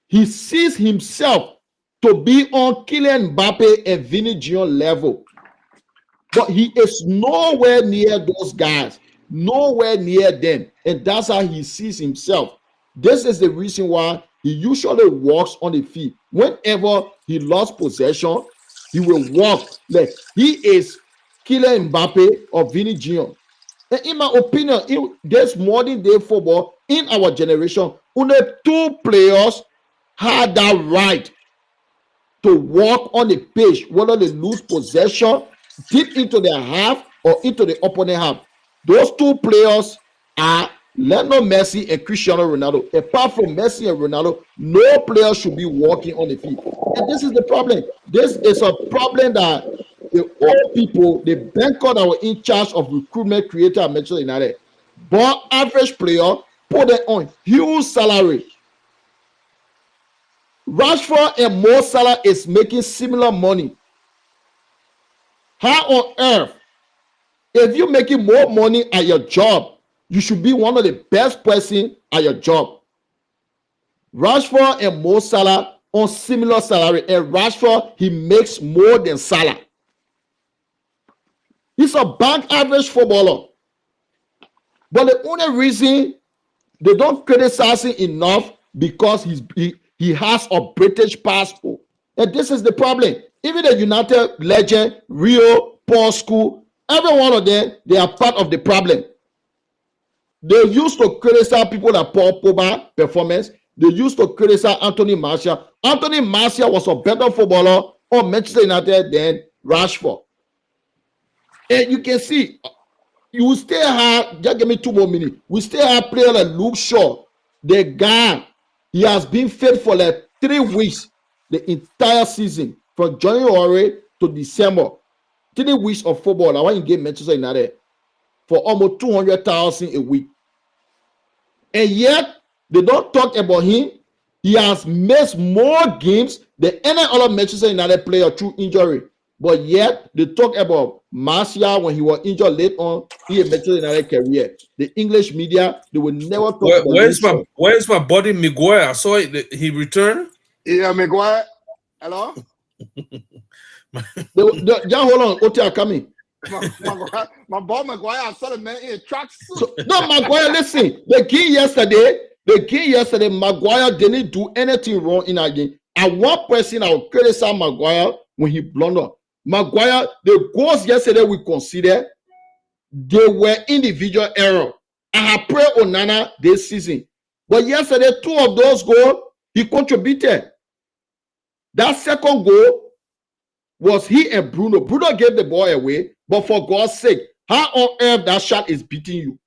he sees himself to be on Kylian Mbappe and Vini Jr. level. But he is nowhere near those guys, nowhere near them. And that's how he sees himself. This is the reason why he usually walks on the field. Whenever he lost possession, he will walk like he is Kylian Mbappe or Vini Jr. And in my opinion, in this modern day football, in our generation, only two players had that right to walk on the pitch, whether they lose possession deep into their half or into the opponent half. Those two players are Lionel Messi and Cristiano Ronaldo. Apart from Messi and Ronaldo, no player should be walking on the field. And this is the problem. This is a problem that the old people, the banker that were in charge of recruitment, creator at Manchester United, but average player, put them on huge salary. Rashford and Mo Salah is making similar money. How on earth, if you're making more money at your job, you should be one of the best person at your job. Rashford and Mo Salah on similar salary, and Rashford, he makes more than Salah. He's a bank average footballer. But the only reason they don't criticize him enough because he has a British passport. And this is the problem. Even the United legend, Rio, Paul Scholes, every one of them, they are part of the problem. They used to criticize people like Paul Pogba performance. They used to criticize Anthony Martial. Anthony Martial was a better footballer on Manchester United than Rashford. And you can see, you still have, just give me 2 more minutes. We still have players like Luke Shaw. The guy, he has been fit for like 3 weeks, the entire season, from January to December. 3 weeks of football. I want to get Manchester United for almost 200,000 a week. And yet, they don't talk about him. He has missed more games than any other Manchester United player through injury. But yet, they talk about Martial when he was injured late on in Manchester United career. The English media, they will never talk about where's my buddy Maguire? I saw it, he returned. Yeah, Maguire. Hello? Just hold on. Otia coming. My boy Maguire, I saw the man in a tracksuit. So, no, Maguire, listen. The game yesterday, Maguire didn't do anything wrong in that game. And one person I will criticize Maguire when he blundered. Maguire, the goals yesterday we consider, they were individual error. I have prayed Onana this season. But yesterday, 2 of those goals, he contributed. That second goal was he and Bruno. Bruno gave the ball away, but for God's sake, how on earth that shot is beating you?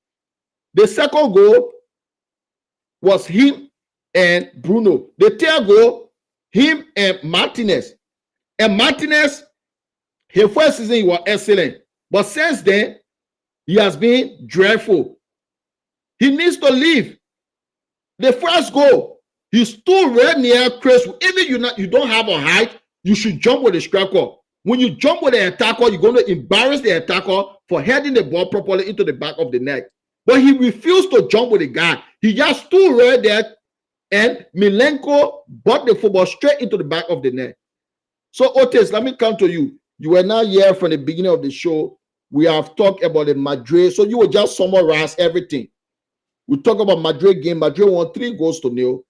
The second goal was him and Bruno. The third goal, him and Martinez. And Martinez, his first season, he was excellent. But since then, he has been dreadful. He needs to leave. The first goal, he stood right near Chris. Even you don't have a height, you should jump with the striker. When you jump with the attacker, you're going to embarrass the attacker for heading the ball properly into the back of the net. But he refused to jump with the guy. He just stood right there, and Milenko brought the football straight into the back of the net. So, Otis, let me come to you. You were not here from the beginning of the show. We have talked about the Madrid. So you will just summarize everything. We talk about Madrid game. Madrid won 3-0.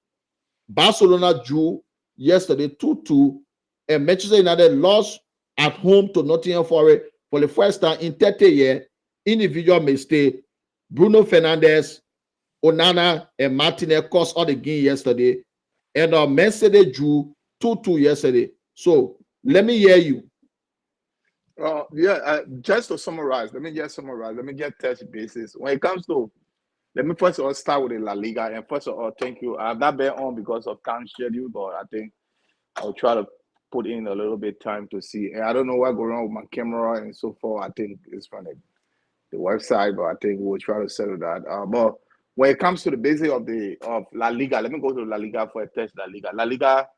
Barcelona drew yesterday 2-2. And Manchester United lost at home to Nottingham Forest for the first time in 30 years. Individual mistake. Bruno Fernandes, Onana, and Martinez cost all the game yesterday. And Man City drew 2-2 yesterday. So let me hear you. Just to summarize, let me just touch bases. When it comes to, let me first of all start with the La Liga. And first of all, thank you. I've not been on because of time schedule, but I think I'll try to put in a little bit time to see. And I don't know what going on with my camera and so forth. I think it's from the website, but I think we'll try to settle that. But when it comes to the basic of La Liga, let me go to La Liga for a test. La Liga,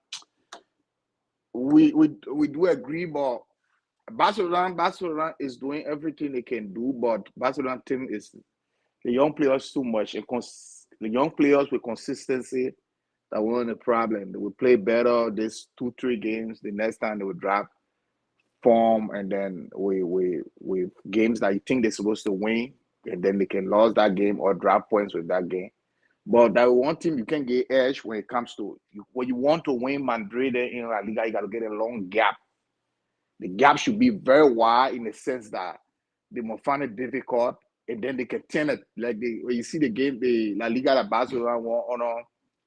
we do agree, but Barcelona is doing everything they can do, but Barcelona team is the young players too much. The young players with consistency that weren't a problem. They will play better this 2-3 games. The next time they will drop form, and then we games that you think they're supposed to win, and then they can lose that game or drop points with that game. But that one team you can get edge when it comes to when you want to win Madrid in La Liga, you got to get a long gap. The gap should be very wide in the sense that they might find it difficult, and then they can turn it like when you see the game, the La Liga that Barcelona won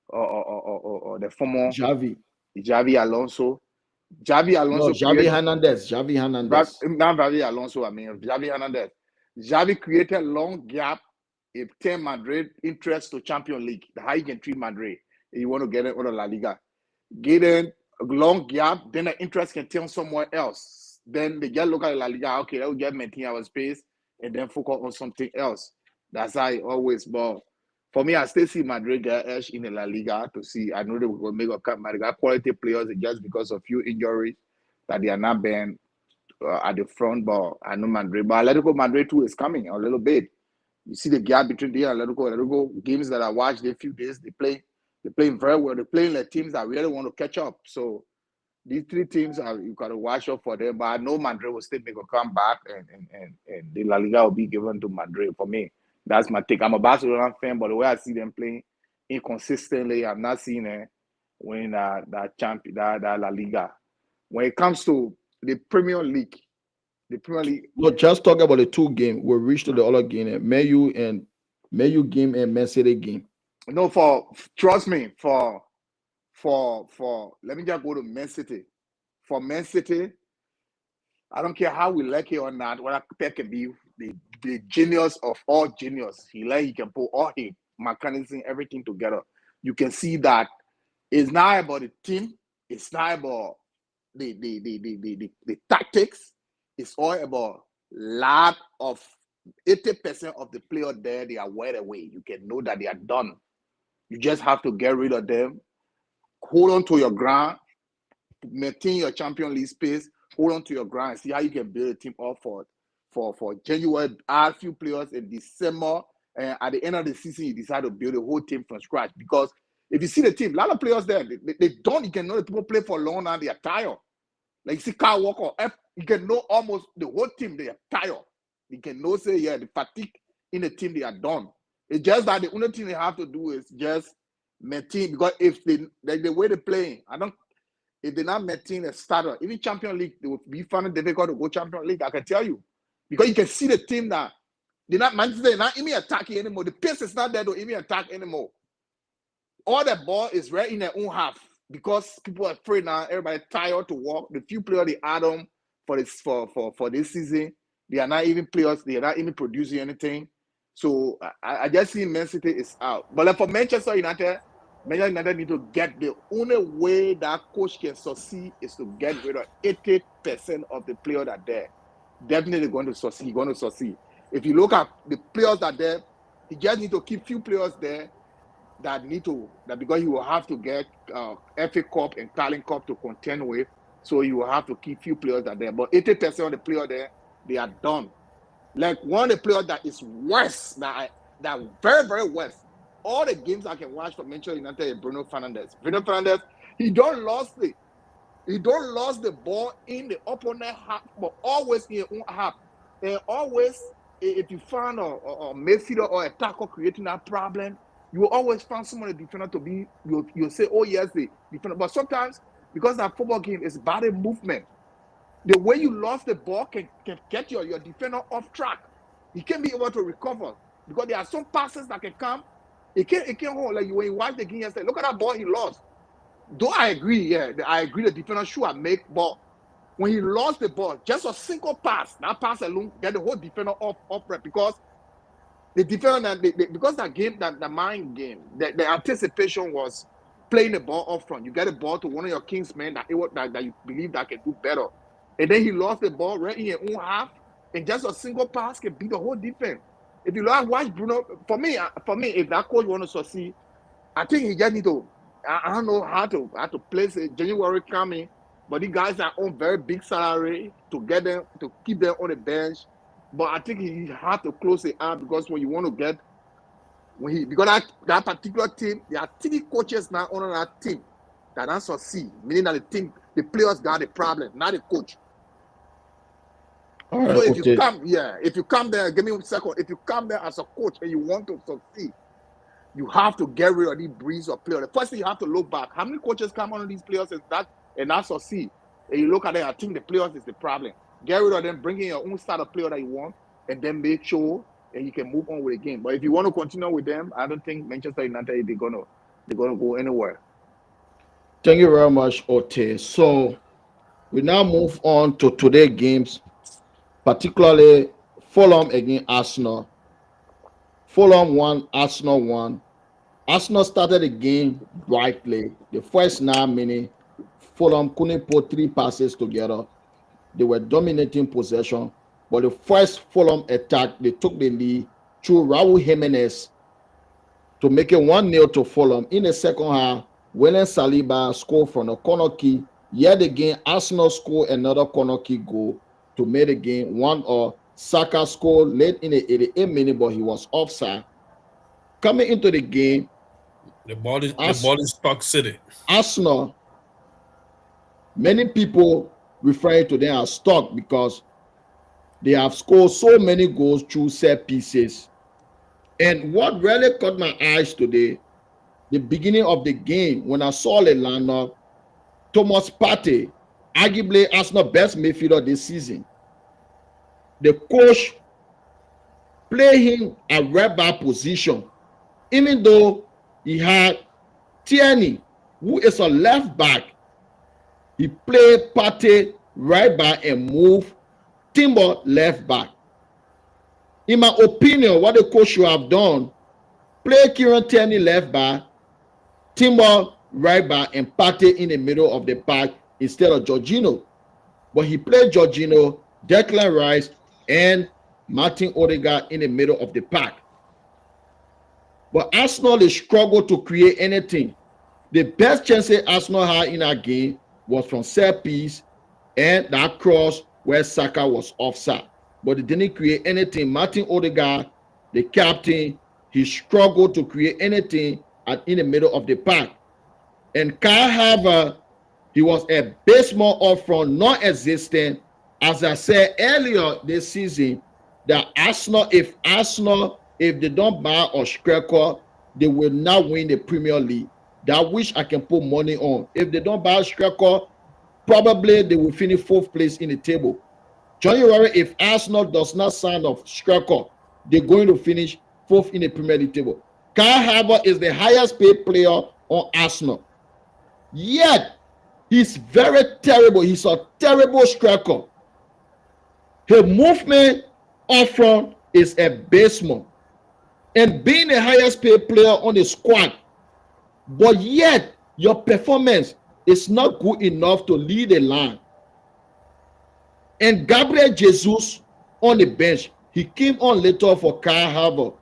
or the former Xavi Alonso. Xavi Hernandez. Not Xavi Alonso, I mean Xavi Hernandez. Xavi created a long gap. It turned Madrid interest to Champions League. How you can treat Madrid if you want to get it out of La Liga. Get in a long gap, then the interest can turn somewhere else. Then they get look at La Liga, okay, they'll get maintain our space and then focus on something else. That's how it always. But for me, I still see Madrid get edge in the La Liga to see. I know they will make a cut. Madrid got quality players just because of few injuries that they are not been at the front. But I know Madrid. But Atletico Madrid too is coming a little bit. You see the gap between the Atletico games that I watched a few days. They're playing very well. They're playing like teams that really want to catch up. So these three teams you got to watch out for them. But I know Madrid will still make a comeback, and the La Liga will be given to Madrid. For me, that's my take. I'm a Barcelona fan, but the way I see them playing inconsistently, I'm not seeing them win that La Liga. When it comes to the Premier League. No, just talk about the two games. We'll reach to the other game, Man U game and Man City game. No, trust me, for let me just go to Man City. For Man City, I don't care how we like it or not, what Pep can be the genius of all genius. He can put all his mechanism, everything together. You can see that it's not about the team, it's not about the tactics. It's all about lot of 80% of the player there, they are well away. You can know that they are done. You just have to get rid of them. Hold on to your ground. Maintain your Champions League space. Hold on to your ground and see how you can build a team up for January. Add few players in December. And at the end of the season, you decide to build a whole team from scratch. Because if you see the team, a lot of players there, they don't. You can know the people play for long and they are tired. Like you see Kyle Walker, you can know almost the whole team, they are tired. You can know, say, yeah, the fatigue in the team, they are done. It's just that the only thing they have to do is just maintain, because if they, like the way they're playing, if they're not maintain a starter, even Champions League, they will be finding it difficult to go Champions League, I can tell you. Because you can see the team that they're not even attacking anymore. The pace is not there to even attack anymore. All the ball is right in their own half. Because people are afraid now, everybody tired to walk. The few players they add on for this season, they are not even players, they are not even producing anything. So I just see Man City is out. But like for Manchester United need to get, the only way that coach can succeed is to get rid of 80% of the players that are there. definitely going to succeed. Going to succeed. If you look at the players that there, he just need to keep few players there that because he will have to get FA Cup and Carling Cup to contend with. So you will have to keep few players that there. But 80% of the players there, they are done. Like one of the players that is worse, that very, very worse. All the games I can watch for Manchester United is Bruno Fernandes. Bruno Fernandes, he don't lost the ball in the opponent half, but always in your own half. And always, if you find a midfielder or a tackle creating that problem, you will always find someone, a defender, to be, you'll say, oh yes, the defender. But sometimes, because that football game is body movement, the way you lost the ball can get your defender off track. He can't be able to recover because there are some passes that can come. It can't hold. Like when you watch the game yesterday, look at that ball he lost. Though I agree, the defender should have made, but when he lost the ball, just a single pass, that pass alone get the whole defender off rep, because the defender, because that game, the mind game, the anticipation was playing the ball up front. You get the ball to one of your Kingsmen that you believe that can do better. And then he lost the ball right in your own half, and just a single pass can beat the whole defense. If you watch Bruno, for me, if that coach want to succeed, I think he just need to, I don't know how to place it. January coming, but these guys are on very big salary to get them, to keep them on the bench. But I think he had to close it out, because when you want to get, because that particular team, there are 3 coaches now on that team that don't succeed, meaning that the players got a problem, not the coach. All right, So if okay. you come there, give me a second. If you come there as a coach and you want to succeed, you have to get rid of these breeds of players. The first thing you have to look back, how many coaches come on these players and not succeed? And you look at them, I think the players is the problem. Get rid of them, bring in your own style of player that you want, and then make sure and you can move on with the game. But if you want to continue with them, I don't think Manchester United they're gonna go anywhere. Thank you very much, Ote. So we now move on to today's games, particularly Fulham against Arsenal. Fulham 1, Arsenal 1. Arsenal started the game brightly. The first 9 minutes, Fulham couldn't put 3 passes together. They were dominating possession. But the first Fulham attack, they took the lead through Raul Jimenez to make it 1-0 to Fulham. In the second half, William Saliba scored from a corner kick. Yet again, Arsenal scored another corner kick goal to make the game 1-0. Saka scored late in the 88th minute, but he was offside. Coming into the game, the ball is Stoke City. Arsenal, many people referring to them as Stoke because they have scored so many goals through set pieces. And what really caught my eyes today, the beginning of the game, when I saw the lineup, Thomas Partey, arguably Arsenal's best midfielder this season. The coach played him at right back position, even though he had Tierney, who is a left back. He played Partey right back and moved Timber left back. In my opinion, what the coach should have done, play Kieran Tierney left back, Timber right back, and Partey in the middle of the pack instead of Jorginho. But he played Jorginho, Declan Rice, and Martin Odegaard in the middle of the pack. But Arsenal, they struggled to create anything. The best chances Arsenal had in that game was from set piece and that cross where Saka was offside. But they didn't create anything. Martin Odegaard, the captain, he struggled to create anything in the middle of the pack. And Kai Havertz, he was abysmal up front, non-existent. As I said earlier this season, that Arsenal, if they don't buy Oshkreko, they will not win the Premier League. That which I can put money on. If they don't buy Oshkreko, probably they will finish 4th place in the table. January, if Arsenal does not sign off Oshkreko, they're going to finish 4th in the Premier League table. Kai Havertz is the highest paid player on Arsenal. Yet, he's very terrible. He's a terrible striker. His movement up front is abysmal. And being the highest paid player on the squad, but yet your performance is not good enough to lead the line. And Gabriel Jesus on the bench, he came on later for Kai Havertz.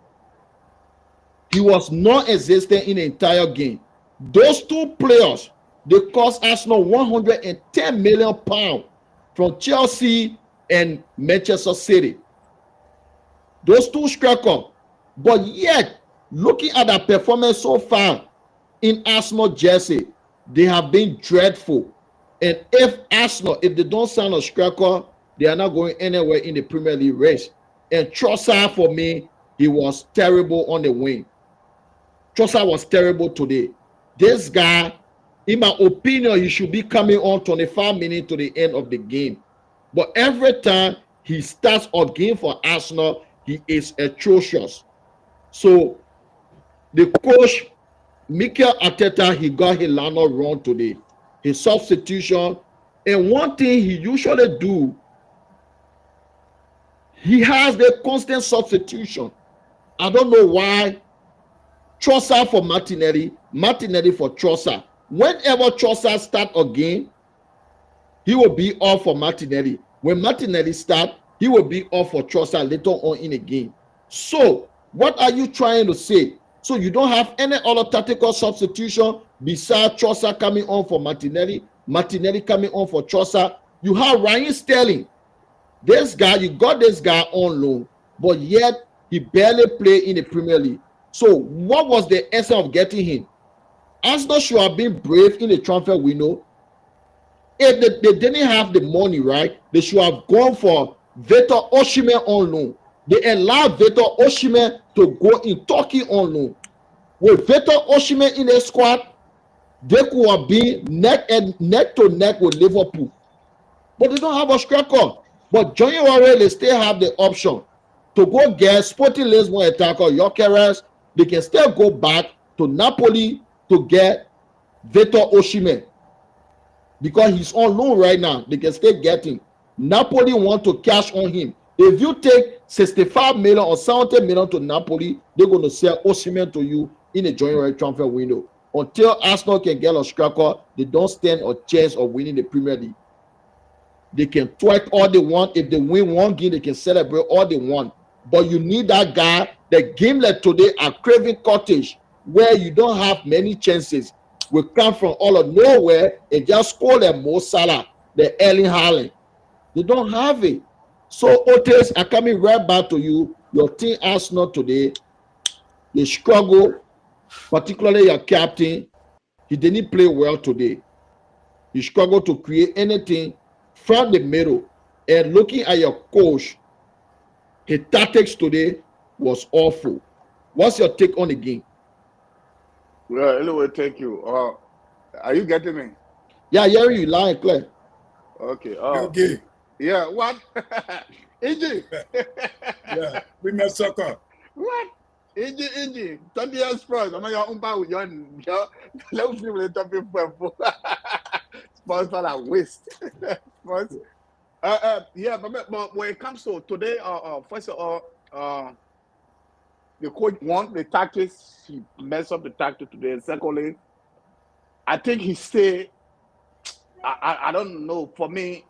He was non-existent in the entire game. Those two players, they cost Arsenal 110 million pounds from Chelsea and Manchester City. Those two strikers. But yet, looking at their performance so far in Arsenal jersey, they have been dreadful. And if Arsenal, if they don't sign a striker, they are not going anywhere in the Premier League race. And Trossard, for me, he was terrible on the wing. Trossard was terrible today. This guy, in my opinion, he should be coming on 25 minutes to the end of the game. But every time he starts a game for Arsenal, he is atrocious. So the coach, Mikel Arteta, he got his lineup wrong today. His substitution. And one thing he usually do, he has the constant substitution. I don't know why. Trossard for Martinelli, Martinelli for Trossard. Whenever Trossard start a game, he will be off for Martinelli. When Martinelli start, he will be off for Trossard later on in the game. So, what are you trying to say? So you don't have any other tactical substitution besides Trossard coming on for Martinelli, Martinelli coming on for Trossard. You have Raheem Sterling. This guy, you got this guy on loan, but yet he barely played in the Premier League. So what was the essence of getting him? Arsenal should have been brave in the transfer window. If they didn't have the money, right, they should have gone for Victor Osimhen on loan. They allowed Victor Osimhen to go in Turkey on loan. With Victor Osimhen in the squad, they could have been neck to neck with Liverpool. But they don't have a striker. But January, they still have the option to go get Sporting Lisbon attacker Gyökeres. They can still go back to Napoli to get Victor Osimhen because he's on loan right now. They can still get him. Napoli want to cash on him. If you take 65 million or 70 million to Napoli, they're going to sell Osimhen to you in the January transfer window. Until Arsenal can get a striker, they don't stand a chance of winning the Premier League. They can twerk all they want. If they win one game, they can celebrate all they want. But you need that guy. The game like today at Craven Cottage, where you don't have many chances, will come from all of nowhere and just score like Mo Salah, the Erling Haaland. They don't have it. So Otis, I'm coming right back to you. Your team Arsenal today, they struggle, particularly your captain. He didn't play well today. He struggled to create anything from the middle. And looking at your coach, his tactics today was awful. What's your take on the game? Well, anyway, thank you. Are you getting me? Yeah, hearing you loud and clear. Okay. Okay. Yeah, what? EG. Yeah, Premier Soccer. What? EG. 20 years Spurs. I'm not your umpa with your let me see what they're talking for. Spurs are a waste. Spurs. Yeah, but when it comes to today, first of all, the coach won the tactics. He messed up the tactics today. And secondly, I think he stay. I don't know. For me,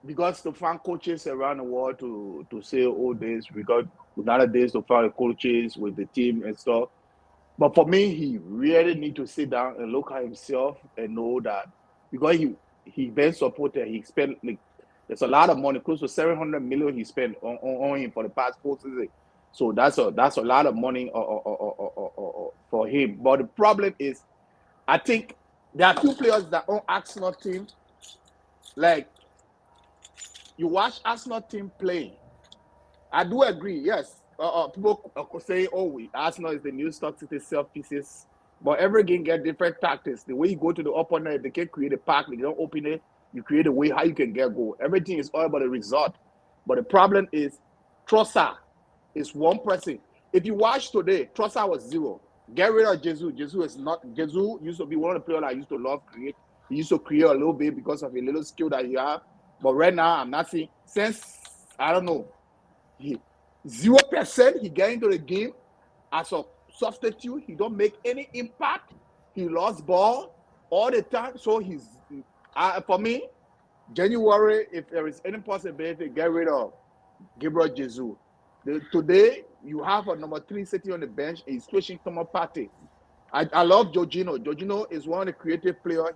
because to find coaches around the world to say all this, because nowadays to find coaches with the team and stuff. But for me, he really need to sit down and look at himself and know that because he been supported, he spent like there's a lot of money, close to 700 million he spent on him for the past 4 seasons. So that's a lot of money for him. But the problem is, I think there are 2 players that on Arsenal team. Like you watch Arsenal team play, I do agree. Yes, people say, "Oh, Arsenal is the new stock city self pieces." But every game get different tactics. The way you go to the opponent, they can create a pack. They don't open it. You create a way how you can get goal. Everything is all about the result. But the problem is, Trossard is one person. If you watch today, Trossard was 0. Get rid of Jesus. Jesus is not. Jesus used to be one of the players I used to love create. He used to create a little bit because of a little skill that he have. But right now, I'm not seeing. Since I don't know, 0% he get into the game as a substitute. He don't make any impact. He lost ball all the time. So he's for me, January, if there is any possibility, get rid of Gabriel Jesus. Today, you have a number 3 sitting on the bench. He's switching Thomas Partey. I love Jorginho. Jorginho is one of the creative players.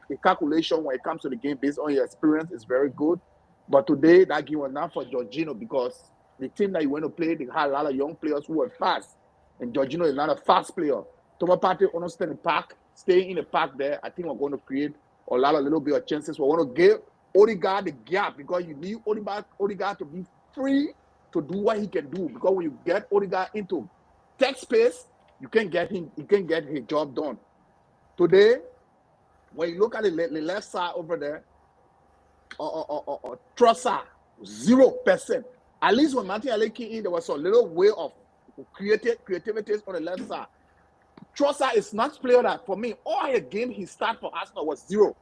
The calculation when it comes to the game based on your experience is very good. But today, that game was not for Jorginho because the team that you went to play, they had a lot of young players who were fast. And Jorginho is not a fast player. Thomas Partey understands the park, staying in the park there. I think we're going to create a lot of little bit of chances. We want to give Odegaard the gap because you need Odegaard to be free to do what he can do. Because when you get Odegaard into tech space, you can get his job done. Today, when you look at the left side over there, Trossard, 0%. At least when Martinelli came in, there was a little way of creativity on the left side. Trossard is not a player that, for me, all the game he started for Arsenal was 0.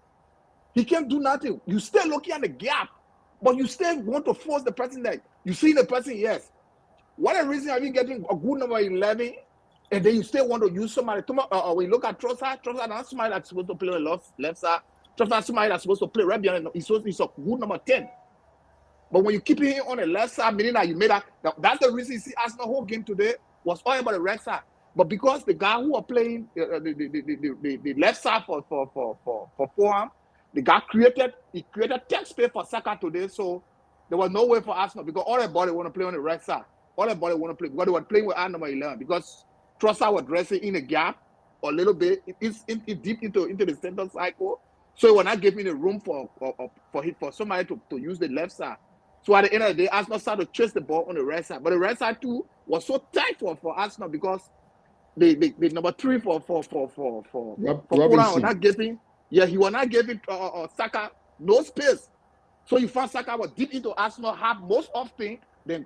He can't do nothing. You still looking at the gap, but you still want to force the person there. You see the person, yes. What a reason are you getting a good number 11, and then you still want to use somebody? When you look at Trossard not somebody that's supposed to play on the left side. Trossard somebody that's supposed to play right behind. He's a good number 10. But when you keep him on the left side, meaning that you made that's the reason you see Arsenal whole game today was all about the right side. But because the guy who are playing the left side for Fulham, the guy created tech space for Saka today, so there was no way for Arsenal because all everybody want to play on the right side. All everybody want to play because they were playing with our number 11 because Trossard was dressing in a gap a little bit. It's deep into the center cycle, so we're not giving the room for somebody to use the left side. So at the end of the day, Arsenal started to chase the ball on the right side, but the right side too was so tight for Arsenal because the number 3 for Fulham was not giving. Yeah, he was not giving Saka no space. So you found Saka was deep into Arsenal half most often than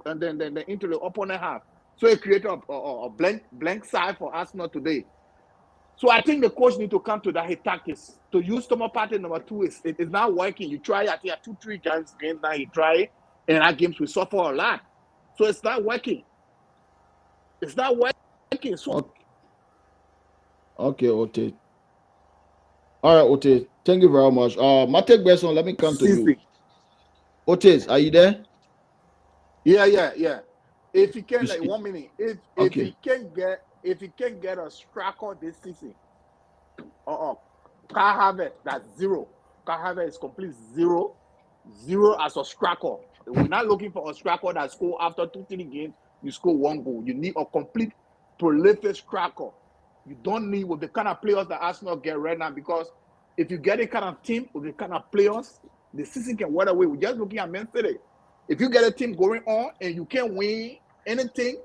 into the opponent half. So it created a blank side for Arsenal today. So I think the coach need to come to that his tactics. To use Thomas Partey number 2 is not working. You try, I think 2-3 games now he tried, and our games will suffer a lot. So it's not working. It's not working. So okay, Ote. All right, Ote. Thank you very much. Matek Besson, let me come to you. Otis, are you there? Yeah. If he can, like 1 minute, if he can get a striker this season, Kai Havertz, that's 0. Kai Havertz is complete 0 as a striker. We're not looking for a striker that score after 2-3 games. You score 1 goal. You need a complete prolific striker. You don't need with the kind of players that Arsenal get right now because if you get a kind of team with the kind of players, the season can weather away. We're just looking at Man City. If you get a team going on and you can't win anything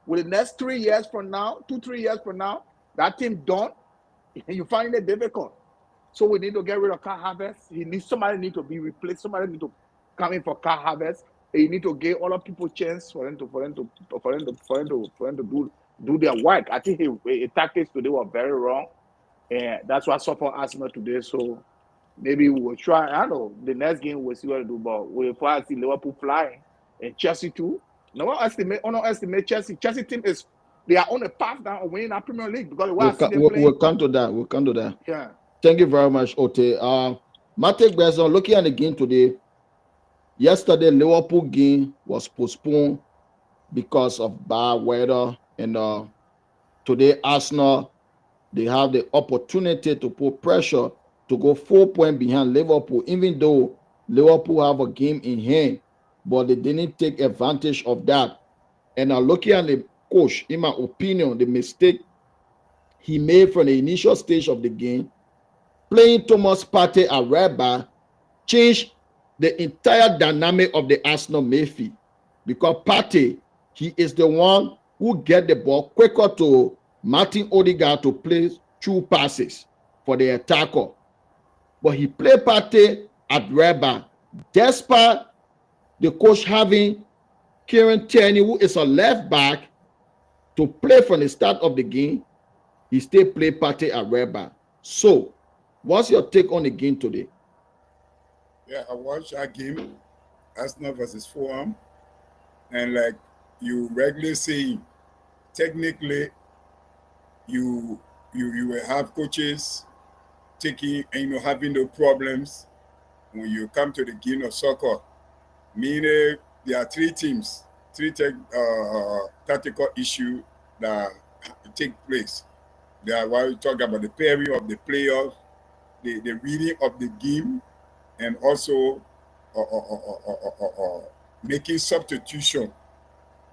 with the next 3 years from now, 2-3 years from now, that team done, and you find it difficult. So we need to get rid of Kai Havertz. Somebody need to be replaced. Somebody need to come in for Kai Havertz. And you need to give other people chance for them to do their work. I think his tactics today were very wrong, and that's why I suffer Arsenal today. So maybe we will try. I don't know. The next game we'll see what to do, but we'll probably see Liverpool flying and Chelsea too. No one underestimate Chelsea. Chelsea team they are on the path now of winning our Premier League because we'll come to that. We'll come to that. Yeah. Thank you very much, Ote. Matek Besson, looking at the game today. Yesterday, Liverpool game was postponed because of bad weather, and today Arsenal they have the opportunity to put pressure to go 4 points behind Liverpool, even though Liverpool have a game in hand, but they didn't take advantage of that. And looking at the coach, in my opinion, the mistake he made from the initial stage of the game, playing Thomas Partey at right back, changed the entire dynamic of the Arsenal midfield because Partey, he is the one who get the ball quicker to Martin Odegaard to play through passes for the attacker. But he played Partey at right back. Despite the coach having Kieran Tierney, who is a left back, to play from the start of the game, he still played Partey at right back. So, what's your take on the game today? Yeah, I watched that game, Arsenal versus Fulham, and like you regularly say, technically, you will have coaches taking and having the problems when you come to the game of soccer, meaning there are three teams, tactical issues that take place. They are why we talk about the pairing of the players, the reading of the game, and also making substitution.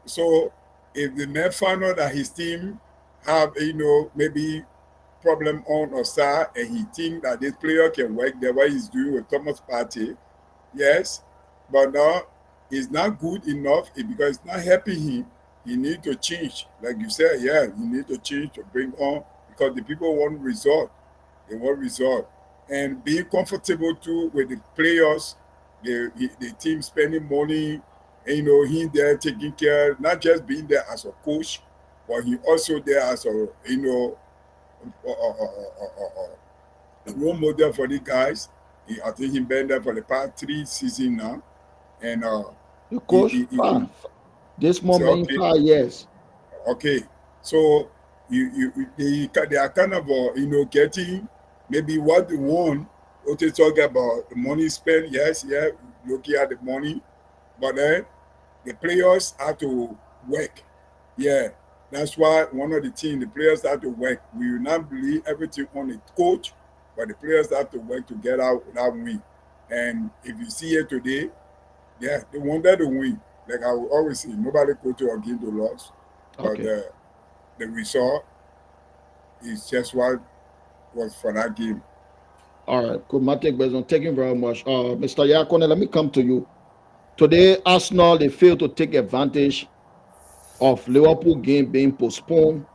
So if the man found out that his team have maybe problem on or side, and he think that this player can work the way he's doing with Thomas Partey, yes, but now it's not good enough because it's not helping him. He need to change, like you said. Yeah, you need to change to bring on because the people want result. They want result, and being comfortable too with the players, the team spending money. And, he there taking care, not just being there as a coach, but he also there as a a role model for the guys. I think he been there for the past 3 seasons now, and The coach, this moment, okay. 5 years. Okay, so they are kind of getting maybe what they want. What they talk about the money spent, yes, yeah, looking at the money, but then the players have to work. Yeah, that's why one of the team, the players have to work. We will not believe everything on the coach, but the players have to work to get out that win. And if you see it today, yeah, they wanted to win. Like I will always say, nobody go to a game to lose, but Okay. the result is just what was for that game. All right. Good. Matic Bezon. Thank you very much. Mr. Yakone, let me come to you. Today, Arsenal, they failed to take advantage of Liverpool game being postponed.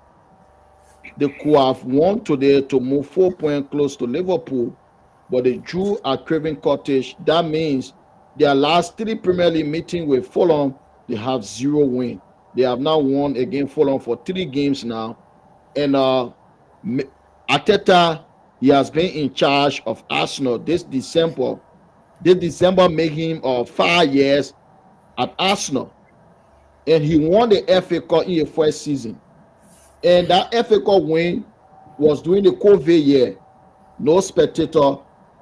They could have won today to move 4 points close to Liverpool, but they drew at Craven Cottage. That means their last 3 Premier League meetings with Fulham, they have 0 win. They have now won against Fulham for 3 games now. And Arteta, he has been in charge of Arsenal this December. This December made him 5 years at Arsenal. And he won the FA Cup in the first season. And that FA Cup win was during the COVID year. No spectator.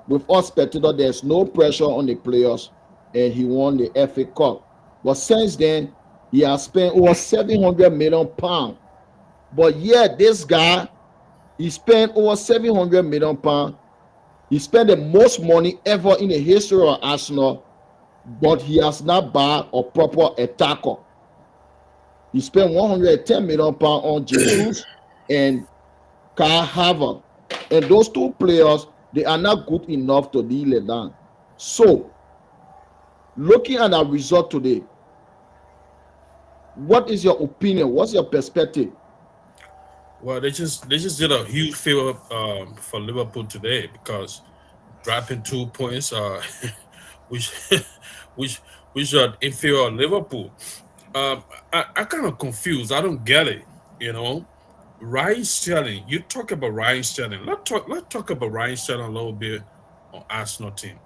With us spectator, there's no pressure on the players. And he won the FA Cup. But since then, he has spent over £700 million. But yet, this guy, he spent over £700 million. He spent the most money ever in the history of Arsenal, but he has not bought a proper attacker. He spent £110 million on Jesus and Kai Havertz. And those 2 players, they are not good enough to deal it down. So, looking at our result today, what is your opinion? What's your perspective? Well, they just did a huge favor for Liverpool today because dropping 2 points, which which which are in favor of Liverpool. I kind of confused. I don't get it. Ryan Sterling. You talk about Ryan Sterling. Let's talk about Ryan Sterling a little bit on Arsenal team.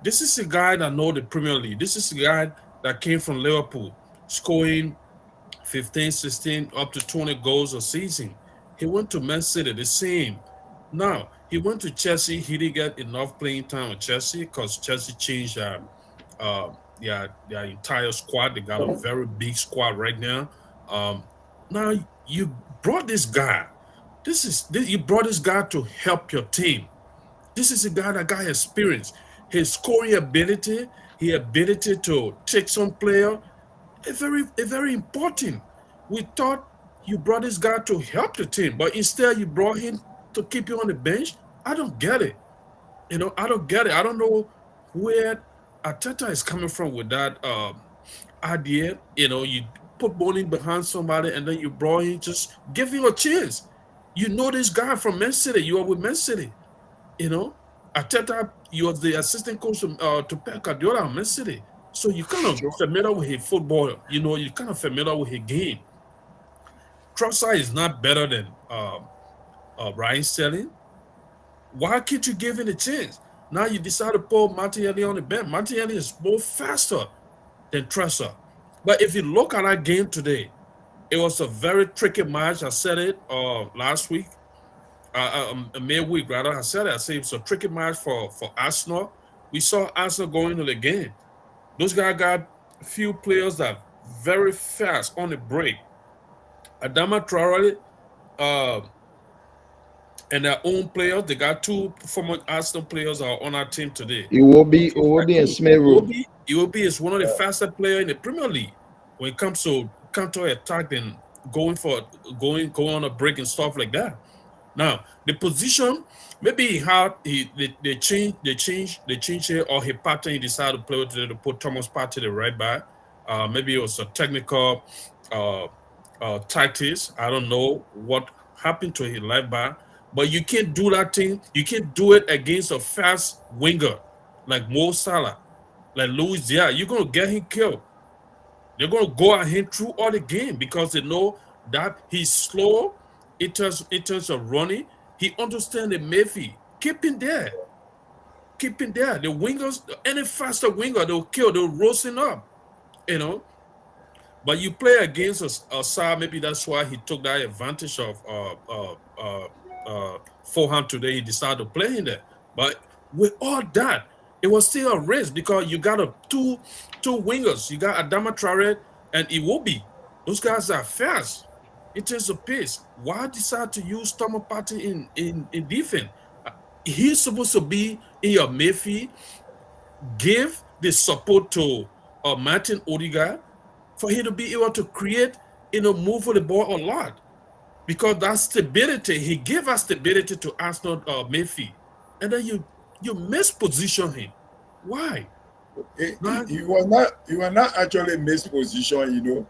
This is a guy that know the Premier League. This is a guy that came from Liverpool, scoring 15, 16, up to 20 goals a season. He went to Man City, the same. Now, he went to Chelsea. He didn't get enough playing time with Chelsea because Chelsea changed their entire squad. They got a very big squad right now. Now, you brought this guy. You brought this guy to help your team. This is a guy that got experience. His scoring ability, his ability to take some player, very important. We thought you brought this guy to help the team, but instead you brought him to keep you on the bench. I don't get it. I don't get it. I don't know where Arteta is coming from with that idea. You put money behind somebody and then you brought him, just give him a chance. You know this guy from Man City. You are with Man City. Arteta, you was the assistant coach to Pep Guardiola at Man City. So you kind of familiar with his football. You're kind of familiar with his game. Trossard is not better than Ryan Sterling. Why can't you give him a chance? Now you decide to put Martinelli on the bench. Martinelli is more faster than Trossard. But if you look at that game today, it was a very tricky match. I said it last week, midweek rather. I said it. I said it was a tricky match for Arsenal. We saw Arsenal going to the game. Those guys got a few players that very fast on the break. Adama Traore, uh, and their own players. They got two former Arsenal players are on our team today. It will be a Smith Rowe. Iwobi is one of the fastest players in the Premier League when it comes to counter attack and going on a break and stuff like that. Now the position, maybe they change here, or he pattern he decided to play with today to put Thomas Partey the right back. Maybe it was a technical tactics. I don't know what happened to his left back, but you can't do that thing. You can't do it against a fast winger like Mo Salah, like Luis Diaz. You're gonna get him killed. They're gonna go at him through all the game because they know that he's slow in terms of running. He understands the Mayfield. Keep him there. Keep him there. The wingers, any faster winger, they'll kill. They'll roast him up. You know. But you play against a side, maybe that's why he took that advantage of forehand today. He decided to play in there. But with all that, it was still a risk because you got two wingers. You got Adama Traore and Iwobi. Those guys are fast. In terms of pace. Why decide to use Thomas Partey in defense? He's supposed to be in your midfield. Give the support to Martin Odegaard for him to be able to create, move for the ball a lot. Because that stability, he gave us stability to Arsenal Mayfield. And then you misposition him. Why? He was not actually misposition,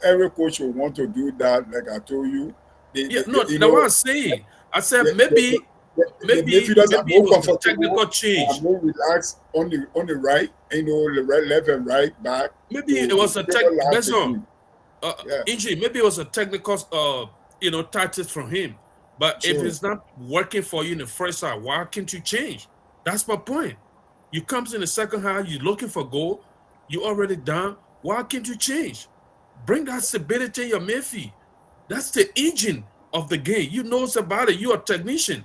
every coach will want to do that, like I told you. That's what I'm saying. I said maybe it was a technical change. More relaxed on the right, the right, left and right back. Maybe it was a technical injury. Maybe it was a technical tactics from him. But if it's not working for you in the first half, why can't you change? That's my point. You comes in the second half, you're looking for goal, you already down. Why can't you change? Bring that stability in your midfield. That's the engine of the game. You know about it. You're a technician.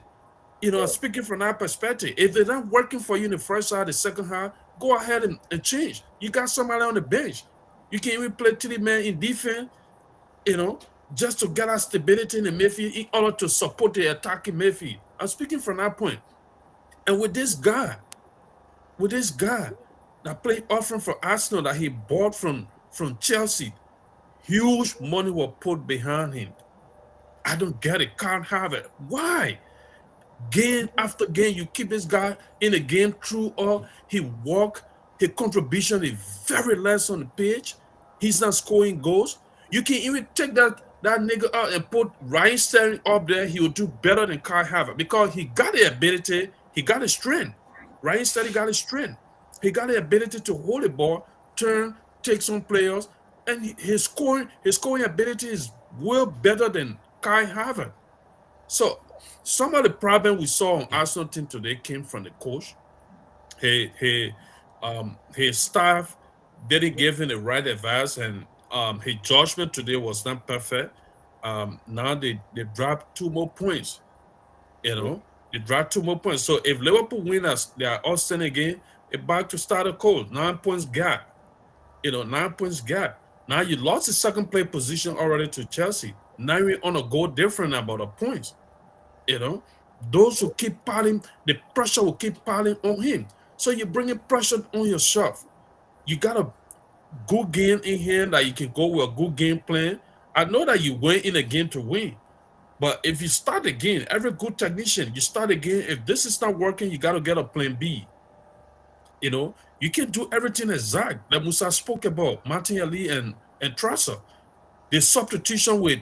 Speaking from that perspective, if they're not working for you in the first half, the second half, go ahead and change. You got somebody on the bench. You can even play 3 men in defense, just to get that stability in the midfield in order to support the attacking midfield. I'm speaking from that point. And with this guy that played often for Arsenal that he bought from Chelsea, huge money was put behind him. I don't get it. Can't have it. Why? Game after game, you keep this guy in the game through all. He walk. His contribution is very less on the pitch. He's not scoring goals. You can even take that nigga out and put Ryan Sterling up there. He will do better than Kai Havertz because he got the ability. He got the strength. Ryan Sterling got the strength. He got the ability to hold the ball, turn, take some players, and his scoring ability is well better than Kai Havertz. So some of the problem we saw on Arsenal team today came from the coach. His staff didn't give him the right advice, and his judgment today was not perfect. Now they dropped 2 more points. They dropped 2 more points. So if Liverpool win us, they are all standing again. It's back to start a cold. 9 points gap. 9 points gap. Now you lost the second place position already to Chelsea. Now you're on a goal different about the points. Those who keep piling, the pressure will keep piling on him. So you're bringing pressure on yourself. You got a good game in here that you can go with a good game plan. I know that you went in a game to win. But if you start the game, every good technician, you start the game. If this is not working, you got to get a plan B. You can do everything exact that Musa spoke about, Martinelli and Trossard. The substitution with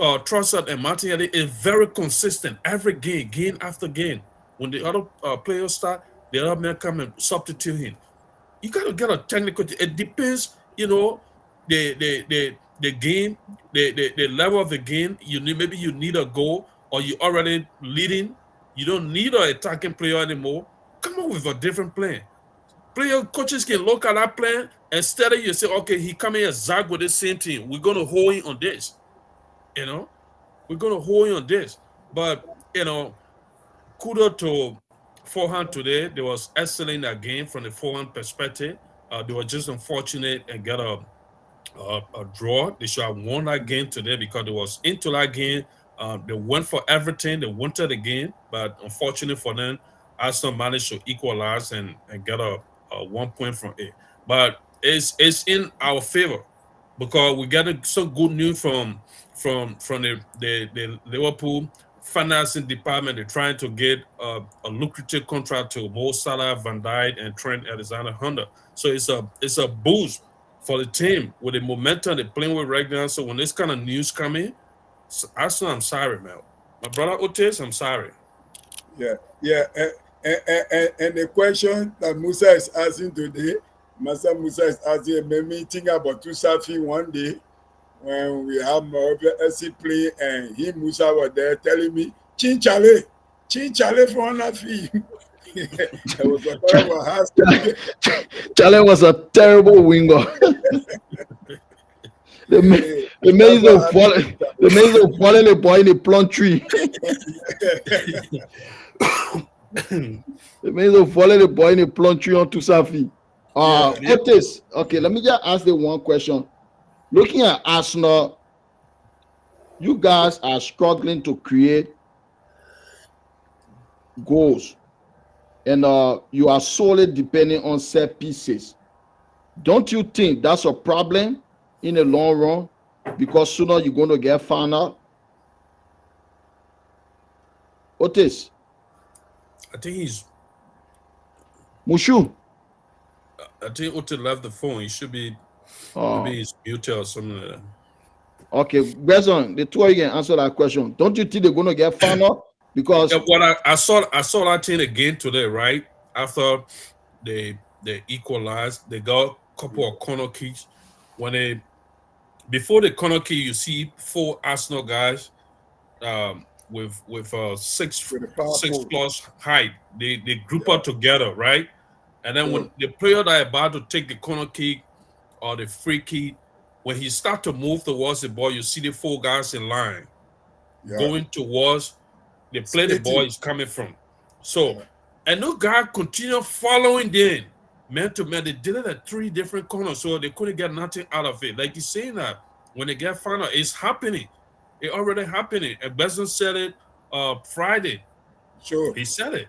Trossard and Martinelli is very consistent every game after game. When the other players start, the other men come and substitute him. You got to get a technical. It depends, the game, the level of the game. Maybe you need a goal, or you already leading. You don't need an attacking player anymore. Come up with a different plan. Coaches can look at that plan and instead of you say, okay, he coming here zag with the same team. We're gonna hold him on this. We're gonna hold him on this. But kudos to forehand today, they was excellent again from the forehand perspective. They were just unfortunate and got a draw. They should have won that game today because they was into that game. They went for everything. They wanted the game, but unfortunately for them, Arsenal managed to equalize and get a 1 point from it. But it's in our favor because we got some good news from the Liverpool financing department. They're trying to get a lucrative contract to Mo Salah, Van Dijk, and Trent Alexander-Arnold. So it's a boost for the team with the momentum they're playing with right now. So when this kind of news come in, Arsenal, I'm sorry, man. My brother Otis, I'm sorry. Yeah. And the question that Musa is asking today, Master Musa is asking, made me think about Tusafi one day when we have Morocco SC play and he Musa was there telling me, Chinchale for Nafi. Chale was a terrible winger. The man is falling the boy in the plum tree. The man is falling the boy in the plum tree on Tusafi. Otis, okay, let me just ask the one question. Looking at Arsenal, you guys are struggling to create goals, and you are solely depending on set pieces. Don't you think that's a problem in the long run? Because sooner you're going to get found out. Otis. I think he's Mushu. I think Otis left the phone. He should be maybe he's muted or something like that. Okay, Gerson, the two of you can answer that question. Don't you think they're going to get found out? Because I saw that thing again today, right? After they equalized, they got a couple of corner kicks. Before the corner kick, you see 4 Arsenal guys with 6 plus height. They group up together, right? And then when the player that is about to take the corner kick or the free kick, when he start to move towards the ball, you see the 4 guys in line going towards the play the ball is coming from. So, and no guy continue following them man to man. They did it at 3 different corners, so they couldn't get nothing out of it. Like he's saying that when they get found out, it's happening. It already happening. And Besson said it Friday. Sure. He said it.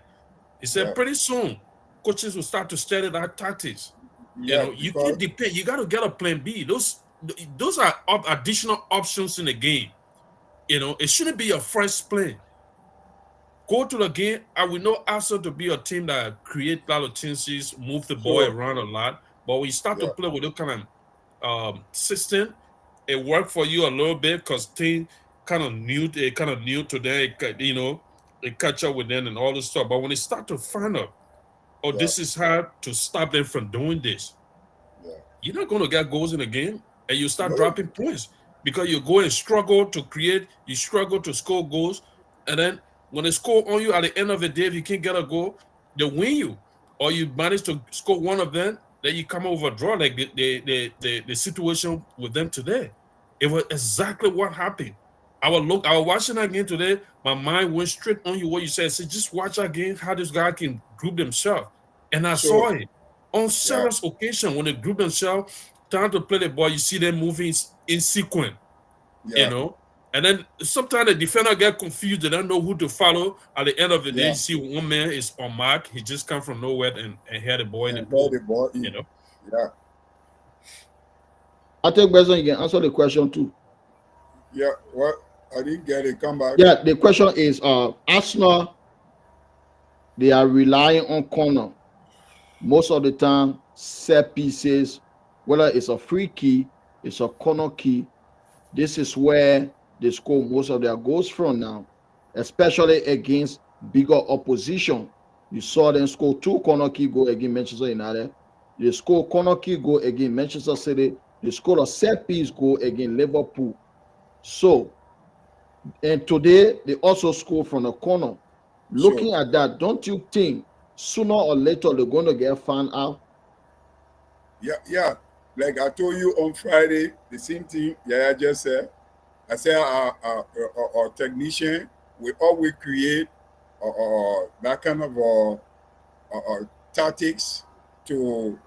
He said pretty soon coaches will start to study that tactics. You can't depend. You got to get a plan B. Those are additional options in the game. It shouldn't be your first plan. Go to the game. I will know Arsenal to be a team that create a lot of chances, move the ball around a lot. But when you start to play with that kind of system, it worked for you a little bit because team kind of new to them. They catch up with them and all this stuff. But when they start to find out, this is hard to stop them from doing this. You're not going to get goals in the game, and you start dropping points because you go and struggle to create, you struggle to score goals, and then when they score on you at the end of the day, if you can't get a goal, they win you, or you manage to score one of them, then you come over a draw like the situation with them today. It was exactly what happened. I was watching that game today. My mind went straight on you. What you said, I said, just watch that game. How this guy can group themselves, and I saw it on several occasions when they group themselves, trying to play the ball. You see them moving in sequence, and then sometimes the defender get confused. They don't know who to follow. At the end of the day, you see one man is on mark. He just come from nowhere and had the ball in the ball. Yeah. I think Besson, you can answer the question too. Yeah. What? I didn't get it. Come back. Yeah, the question is Arsenal, they are relying on corner. Most of the time, set pieces, whether it's a free key, it's a corner key. This is where they score most of their goals from now, especially against bigger opposition. You saw them score 2 corner key goals against Manchester United. They score corner key goal against Manchester City. They scored a set piece goal against Liverpool. So, and today they also score from the corner. Looking at that, don't you think sooner or later they're going to get found out? Yeah. Like I told you on Friday, the same thing I just said. I said our technician, we always create that kind of tactics to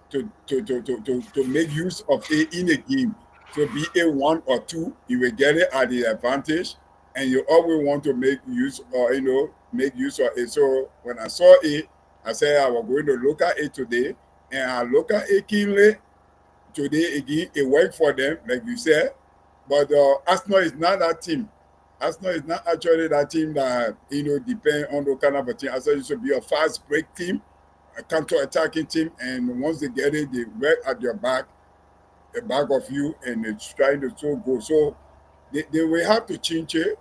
make use of it in a game. So be it 1 or 2, you will get it at the advantage, and you always want to make use or make use of it. So when I saw it, I said I was going to look at it today, and I look at it keenly today again. It worked for them, like you said, but Arsenal is not that team. Arsenal is not actually that team that depend on the kind of a team. Arsenal should be a fast break team, a counter-attacking team, and once they get it, they work at your back of you, and it's trying to so go. So they will have to change it.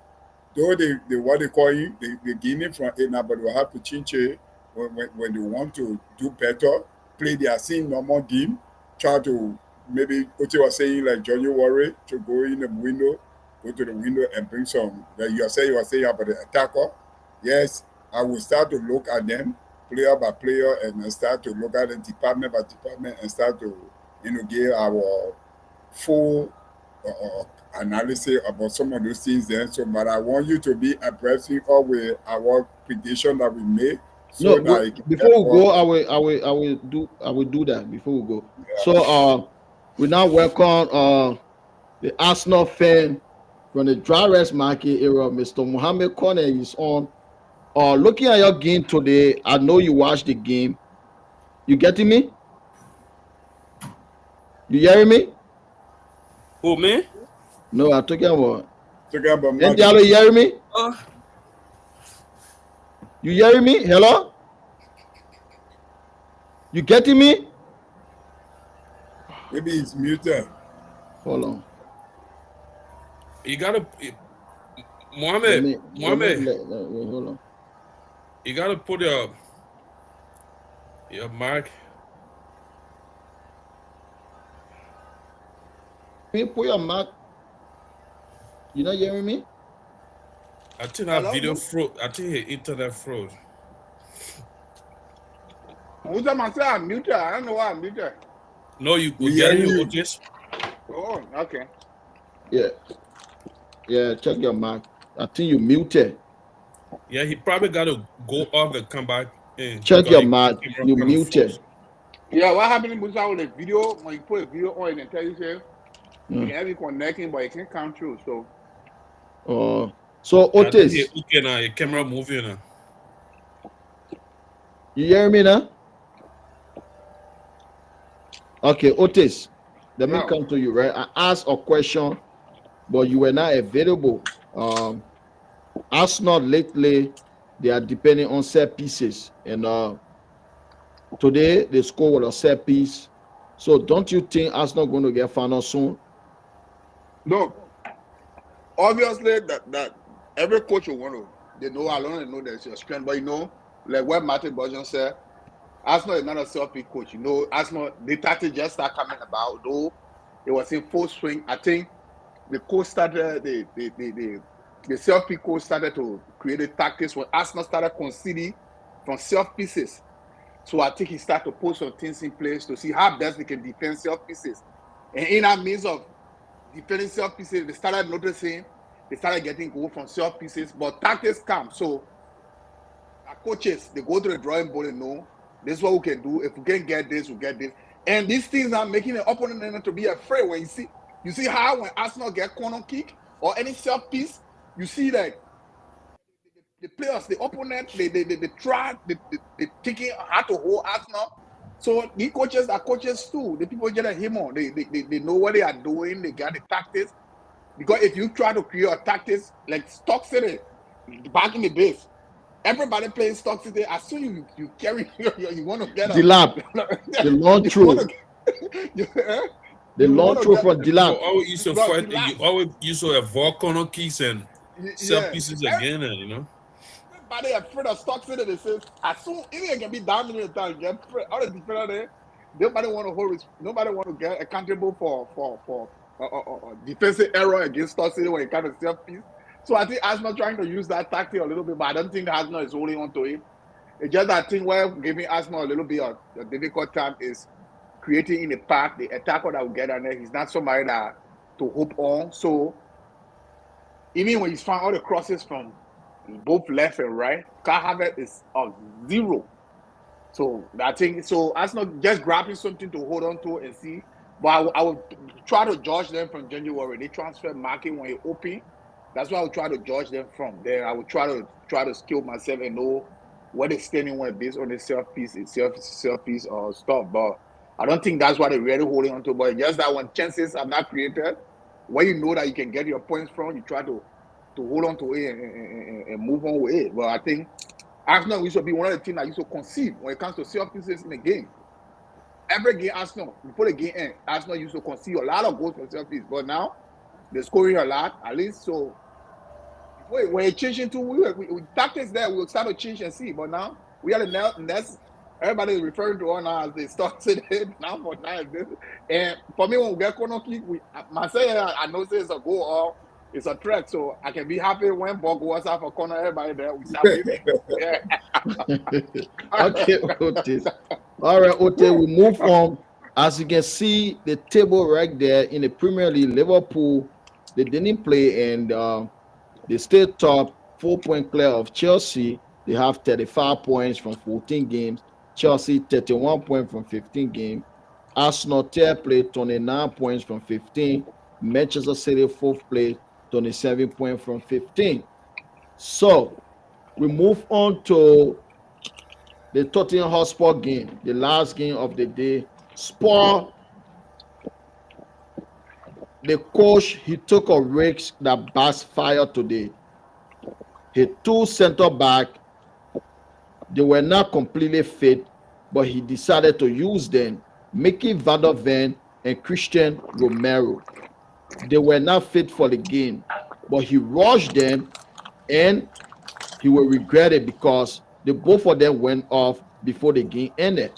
Though they what they call you, they gain it from it now, but they will have to change it when they want to do better, play their same normal game, try to maybe what you were saying, like Johnny Warren, to go in the window, go to the window and bring some. Like you were saying about the attacker. Yes, I will start to look at them player by player and start to look at it department by department and start to give our full analysis about some of those things there. So, but I want you to be abreast of with our prediction that we made. So No, that it can before we help go, us. I will do that before we go. So we now welcome the Arsenal fan from the dry rest market area, Mr. Mohammed Kone is on. Looking at your game today, I know you watched the game. You getting me? You hearing me? Who, me? No, I'm talking about. Talking about And Madrid. Diallo, you hearing me? You hearing me? Hello? You getting me? Maybe it's muted. Hold on. You gotta, Let Mohammed, me Mohammed, wait, hold on. you gotta put your mic. Can you put your mic? You not hearing me? I think that Hello? video froze. I think the internet froze. Who's that man say I'm muted? I don't know why I'm muted. No, you We getting hearing you, you. Otis? Oh, okay. Yeah, check your mic. I think you muted. Yeah, he probably got to go off and come back in. Check because your the mic. camera You kinda muted. froze. Yeah, what happened in Musa with the video? When you put a video on and tell you, say, you Mm. can have it connecting, but it can't come through. So, So I think Otis, he okay now. Your camera moving now. you hear me now? Okay, Otis, let me yeah. come to you, right? I asked a question, but you were not available. Arsenal lately, they are depending on set pieces, and today they score with a set piece. So don't you think Arsenal going to get final soon? No, obviously that every coach will want to. They know alone. They know there's your strength, but like what Martin Bojan said, Arsenal is not a self-pick coach. Arsenal the tactics just start coming about. Though it was in full swing. I think the coach started the self-pick coach started to create the tactics when Arsenal started conceding from self pieces. So I think he started to put some things in place to see how best they can defend self pieces. And in that means of defending self pieces, they started noticing, they started getting goal from self pieces, but tactics come. So our coaches, they go to the drawing board and know this is what we can do. If we can get this, we get this. And these things are making the opponent to be afraid. When you see how when Arsenal get corner kick or any self piece, you see that the players, the opponent, they try, they thinking how to hold Arsenal. So the coaches are coaches too. The people get a hammer. They know what they are doing. They got the tactics. Because if you try to create a tactics like Stock City back in the days, everybody playing Stock City. As soon as you carry, you want to get The lap, the long throw, the long throw from the You lap. always used to Bro, fight. the lap. You always used to avoid corner kicks and set Yeah. pieces again, and Everybody afraid of Stock City. They say as soon even it can be down in the time, get afraid. All the defender there. Nobody want to hold. Nobody want to get accountable for defensive error against Stock City when it comes to self piece. So I think Arsenal trying to use that tactic a little bit, but I don't think Arsenal is holding on to it. It's just that thing where giving Arsenal a little bit of a difficult time is creating in the path the attacker that will get on there. He's not somebody that to hope on. So even when he's found all the crosses from both left and right, Kai Havertz is a zero. So I think so. Arsenal just grabbing something to hold on to and see. But I would try to judge them from January. They transfer market when it open. That's why I would try to judge them from there. I would try to skill myself and know what they're standing on based on the self piece stuff. But I don't think that's what they're really holding on to. But just that when chances are not created, where you know that you can get your points from, you try to hold on to it and move on with it. But I think Arsenal used to be one of the teams that used to concede when it comes to set pieces in the game. Every game, Arsenal, before the game ends, Arsenal used to concede a lot of goals for set pieces. But now, they're scoring a lot, at least. So, when it changed into, we tactics there, we'll start to change and see. But now, we are the next, everybody is referring to us now as they start today. Now, for now, and for me, when we get corner kick, myself, I know it's a goal or it's a threat, so I can be happy when ball goes out for corner. Everybody there, we start winning. Yeah. Okay, Otis. All right, Otis, we move on. As you can see, the table right there in the Premier League, Liverpool, they didn't play and they stayed top, 4-point clear of Chelsea. They have 35 points from 14 games. Chelsea, 31 points from 15 games. Arsenal, third place, 29 points from 15. Manchester City, fourth place, 27 points from 15. So we move on to the Tottenham Hotspur game, the last game of the day. Spur, the coach, he took a risk that backfired today. He two center back, they were not completely fit, but he decided to use them, Mickey Van der Ven and Christian Romero. They were not fit for the game, but he rushed them and he will regret it because the both of them went off before the game ended.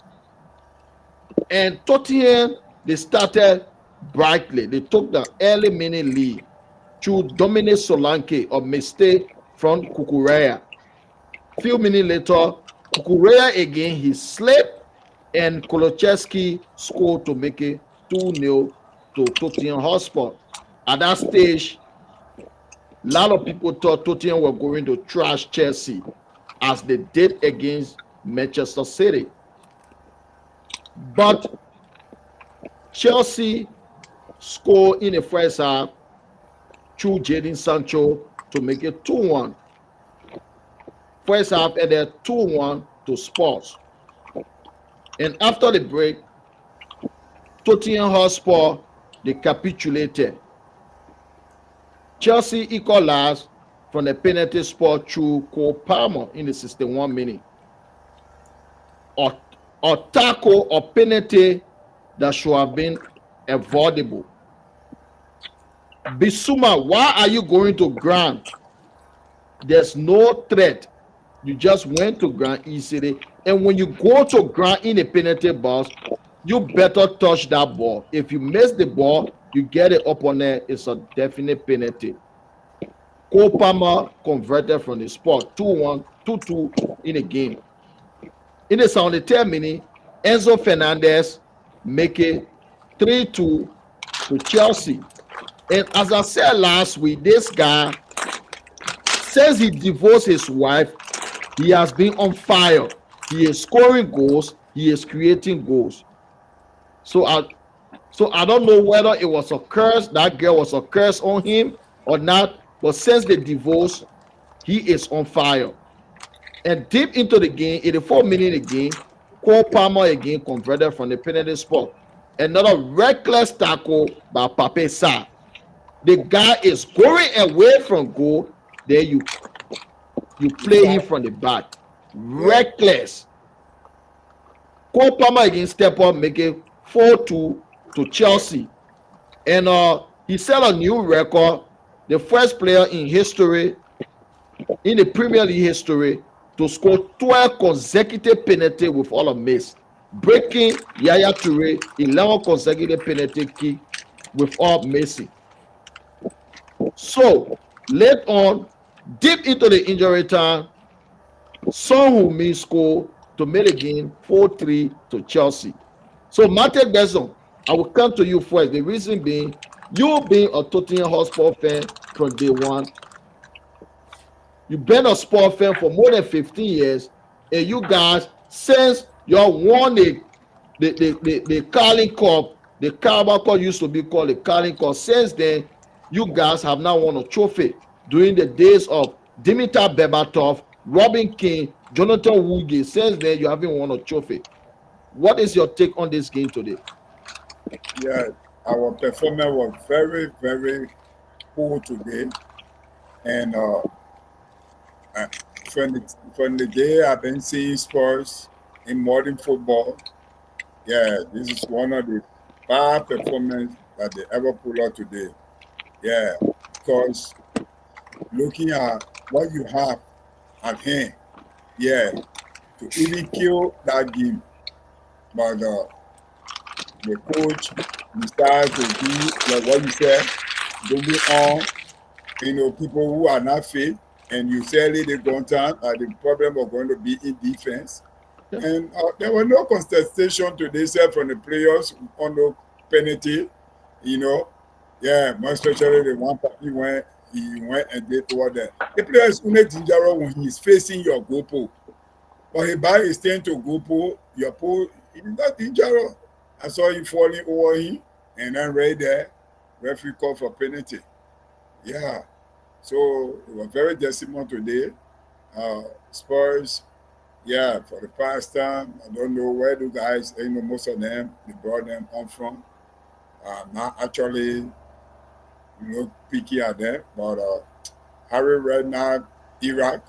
And Tottenham, they started brightly. They took the early minute lead through Dominic Solanke, a mistake from Kukureya. Few minutes later, Kukureya again, he slipped and Kulusevski scored to make it 2-0 to Tottenham Hotspur. At that stage, a lot of people thought Tottenham were going to trash Chelsea as they did against Manchester City. But Chelsea scored in the first half through Jadon Sancho to make it 2-1. First half ended 2-1 to Spurs. And after the break, Tottenham Hotspur, they capitulated. Chelsea equalized from the penalty spot through Cole Palmer in the 61 minute. A tackle or penalty that should have been avoidable. Bissouma, why are you going to ground? There's no threat. You just went to ground easily. And when you go to ground in a penalty box, you better touch that ball. If you miss the ball, you get it up on there, it's a definite penalty. Cole Palmer converted from the spot, 2-1, 2-2 in the game. In the 73rd minute, Enzo Fernandez make it 3-2 to Chelsea. And as I said last week, this guy, since he divorced his wife, he has been on fire. He is scoring goals, he is creating goals. So I don't know whether it was a curse, that girl was a curse on him or not, but since the divorce, he is on fire. And deep into the game, 84 minutes again, Cole Palmer again converted from the penalty spot. Another reckless tackle by Pape Sarr. The guy is going away from goal, then you play him from the back. Reckless. Cole Palmer again step up, make it 4-2 to Chelsea. And he set a new record, the first player in history, in the Premier League history, to score 12 consecutive penalties with all of miss, breaking Yaya Toure 11 consecutive penalty kick with all missing. So, late on, deep into the injury time, Son Heung-min scored to make the game 4-3 to Chelsea. So, Matthew Besson, I will come to you first. The reason being, you being a Tottenham Hotspur fan from day one, you've been a Spurs fan for more than 15 years, and you guys, since You all won the Carling Cup. The Carabao Cup used to be called the Carling Cup. Since then, you guys have now won a trophy during the days of Dimitar Berbatov, Robin King, Jonathan Woodgate. Since then, you haven't won a trophy. What is your take on this game today? Yeah, our performance was very, very poor today. And uh, from the day I've been seeing Spurs in modern football, yeah, this is one of the bad performance that they ever pull out today. Yeah, because looking at what you have at hand, yeah, to even kill that game, but the coach decides to do like what you said, moving on. You know, people who are not fit, and you said it, they gone down. The problem was going to be in defense. Yeah. And there was no contestation today, except from the players on the penalty. You know, yeah, more especially the one party when he went and did toward that. The player is only dangerous when he's facing your goalpost. But he by his turn to goalpost, your pole, he's not dangerous. I saw him falling over him, and then right there, referee called for penalty. Yeah. So it was very decimal today. Spurs, yeah, for the past time, I don't know where the guys, you know, most of them, they brought them on from. Not actually picky at them, but Harry Redknapp, Iraq,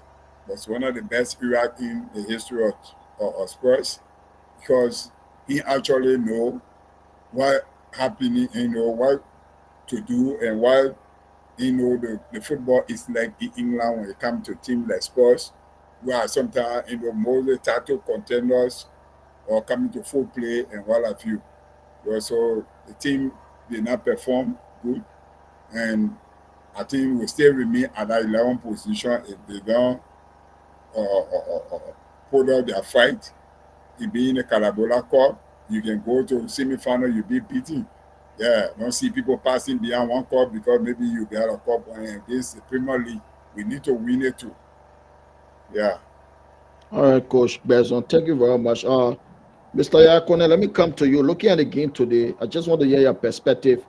was one of the best Iraq in the history of Spurs because he actually know what happening, you know, what to do and what the football is like in England when it comes to teams like Spurs, where sometimes most of the title contenders or coming to full play and what have you. So the team did not perform good, and I think we still remain at that 11 position if they don't put out their fight. It being a Carabola Cup, you can go to semi-final, you be beaten. Yeah, don't see people passing beyond one cup because maybe you got a cup against the Premier League. We need to win it too. Yeah. All right, Coach Bezon, thank you very much. Mr. Yakone, let me come to you. Looking at the game today, I just want to hear your perspective.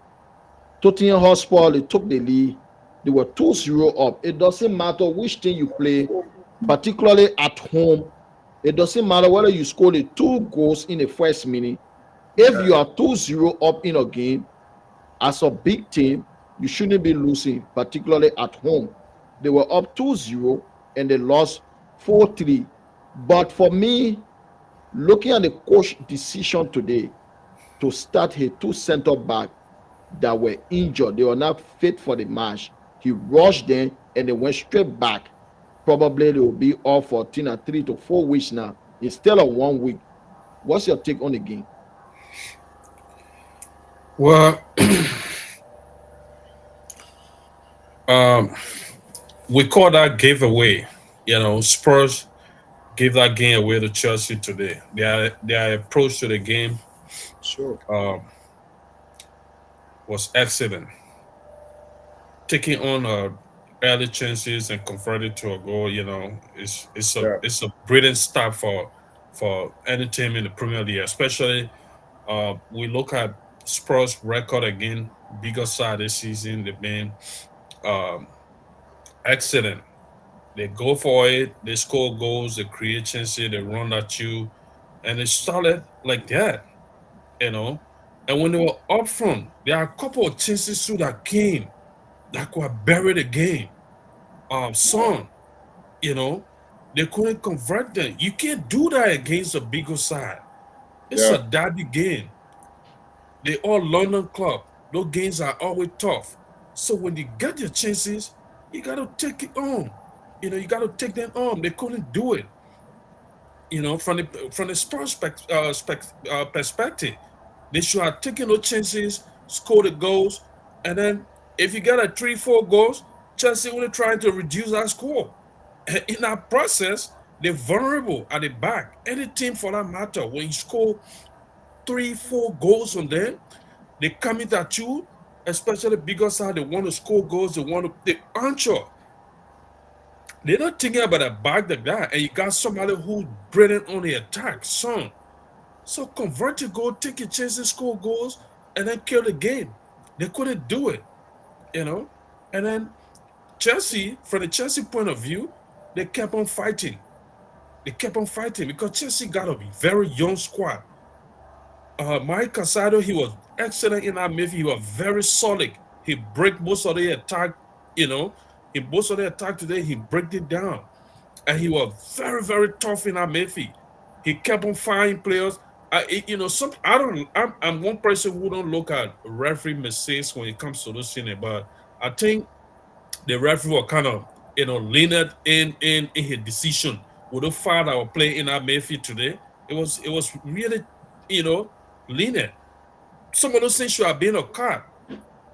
Tottenham Hotspur, they took the lead. They were 2-0 up. It doesn't matter which team you play, particularly at home. It doesn't matter whether you score the 2 goals in the first minute. If you are 2-0 up in a game, as a big team, you shouldn't be losing, particularly at home. They were up 2-0 and they lost 4-3. But for me, looking at the coach decision today to start his 2 center back that were injured, they were not fit for the match. He rushed them and they went straight back. Probably they will be off for 3 to 4 weeks now instead of 1 week. What's your take on the game? Well, we call that giveaway. Spurs gave that game away to Chelsea today. Their approach to the game Sure. was excellent. Taking on early chances and converting to a goal, it's a brilliant start for any team in the Premier League, especially we look at Spurs' record again, bigger side this season. They've been um, excellent. They go for it, they score goals, they create chances, they run at you, and they started like that, you know. And when they were up front, there are a couple of chances through that came that could bury the game. Son, you know, they couldn't convert them. You can't do that against a bigger side. It's a Yeah. derby game. They all London club. Those games are always tough. So when you get your chances, you gotta take it on. You gotta take them on. They couldn't do it. From the Spurs perspective, they should have taken those chances, scored the goals, and then if you get a 3-4 goals, Chelsea only trying to reduce that score. And in that process, they're vulnerable at the back. Any team for that matter, when you score 3-4 goals on them, they come in at you, especially bigger side, they want to score goals, they want to they anchor. They're not thinking about a back like that. And you got somebody who's brilliant on the attack, Son. So convert your goal, take your chances, score goals, and then kill the game. They couldn't do it, you know. And then Chelsea, from the Chelsea point of view, they kept on fighting. They kept on fighting because Chelsea got a very young squad. Mike Casado, he was excellent in that midfield. He was very solid. He break most of the attack, you know. In most of the attack today, he break it down. And he was very, very tough in that midfield. He kept on firing players. You know, some I don't. I'm one person who don't look at referee mistakes when it comes to this thing, but I think the referee was kind of lenient in his decision with the fire that were playing in our midfield today. It was really lenient. Some of those things should have been a card.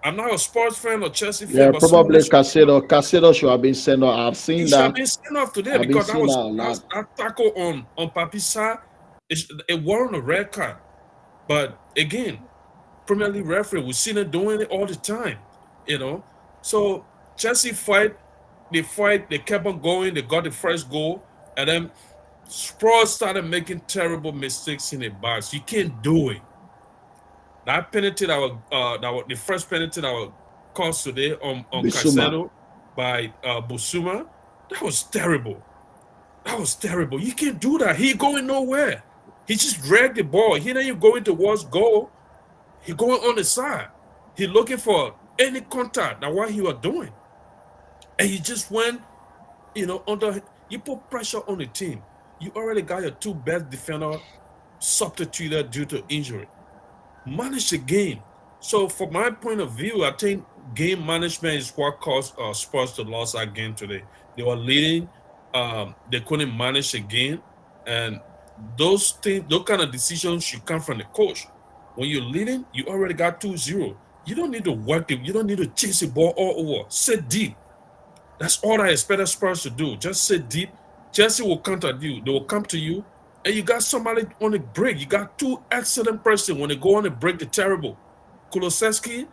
I'm not a sports fan or Chelsea fan, Yeah, but some of probably those Casado should have been sent off. I've he seen should have that. been sent off today I've been because that seeing was that a lot. that tackle on Papisa. It wasn't a red card. But again, Premier League referee, we've seen it doing it all the time, you know. So Chelsea fight, they kept on going, they got the first goal, and then Spurs started making terrible mistakes in the box. You can't do it. That penalty that was the first penalty that was caused today on Bissouma. Caicedo by Busuma, that was terrible. That was terrible. You can't do that. He going nowhere. He just dragged the ball. He ain't going towards goal. He going on the side. He looking for any contact. That's what he was doing. And he just went, under. You put pressure on the team. You already got your two best defender substituted due to injury. Manage the game. So from my point of view, I think game management is what caused Spurs to lose that game today. They were leading. They couldn't manage the game. And those kind of decisions should come from the coach. When you're leading, you already got 2-0. You don't need to work it. You don't need to chase the ball all over. Sit deep. That's all I expect Spurs to do. Just sit deep. Chelsea will counter you. They will come to you. And you got somebody on the break. You got two excellent persons. When they go on the break, they're terrible. Kulusevski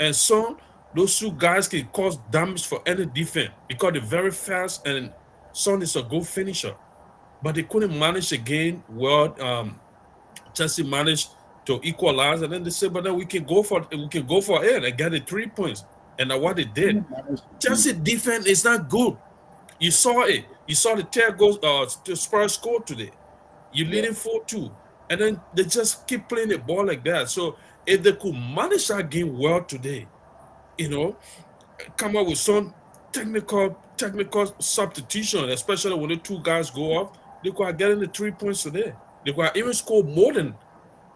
and Son, those two guys can cause damage for any defense because they're very fast and Son is a good finisher. But they couldn't manage the game well. Chelsea managed to equalize, and then they said, "But then we can go for it and get the 3 points." And that's what they did. Chelsea defense is not good. You saw it. You saw the tear goals. The Spurs scored today. You're leading 4-2, and then they just keep playing the ball like that. So if they could manage that game well today, come up with some technical substitution, especially when the two guys go up, they could have gotten the 3 points today. They could have even scored more than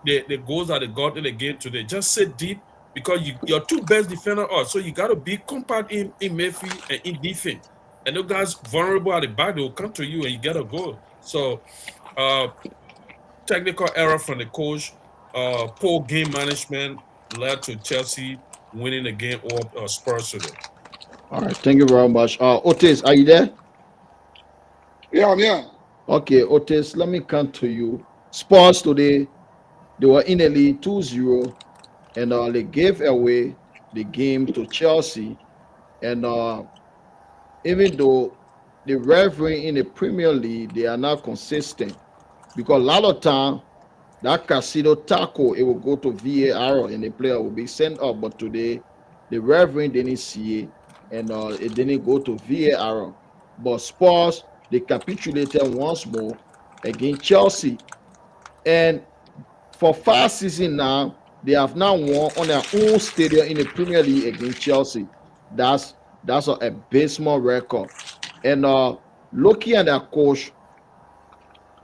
the goals that they got in the game today. Just sit deep because your two best defenders are. So you got to be compact in midfield and in defense. And those guys vulnerable at the back, they will come to you and you get a goal. So technical error from the coach, poor game management led to Chelsea winning the game over Spurs today. All right, thank you very much. Otis, are you there? Yeah, I'm here. Okay, Otis, let me come to you. Spurs today, they were in the lead 2-0, and they gave away the game to Chelsea. And even though the referee in the Premier League, they are not consistent, because a lot of time, that Casino tackle, it will go to VAR and the player will be sent up. But today, the referee didn't see it, and it didn't go to VAR. But Spurs, they capitulated once more against Chelsea. And for 5 seasons now, they have now won on their own stadium in the Premier League against Chelsea. That's an abysmal record. And looking at their coach,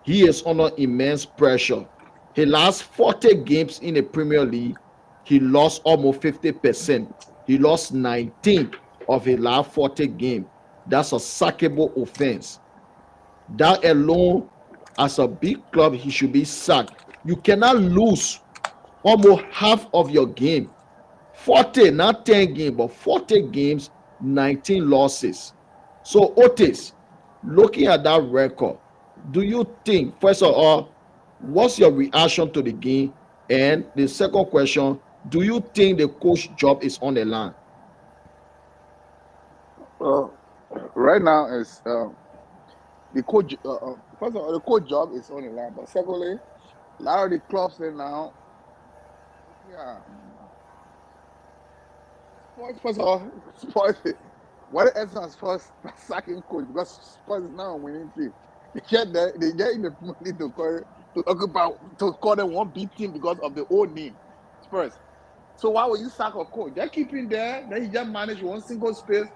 he is under immense pressure. He last 40 games in the Premier League, he lost almost 50%. He lost 19 of his last 40 games. That's a sackable offense. That alone, as a big club, he should be sacked. You cannot lose almost half of your game. 40, not 10 games, but 40 games, 19 losses. So Otis, looking at that record, do you think, first of all, what's your reaction to the game? And the second question, do you think the coach job is on the line? Well, right now is the coach. First of all, the coach job is on the line, but secondly, a lot of the clubs there now. Yeah, Spurs. First of all, Spurs. What is Essence first sacking coach because Spurs is now a winning team. They get in the money to occupy to call them one big team because of the old name, Spurs. So why would you sack a coach? They're keeping there. Then you just manage one single space.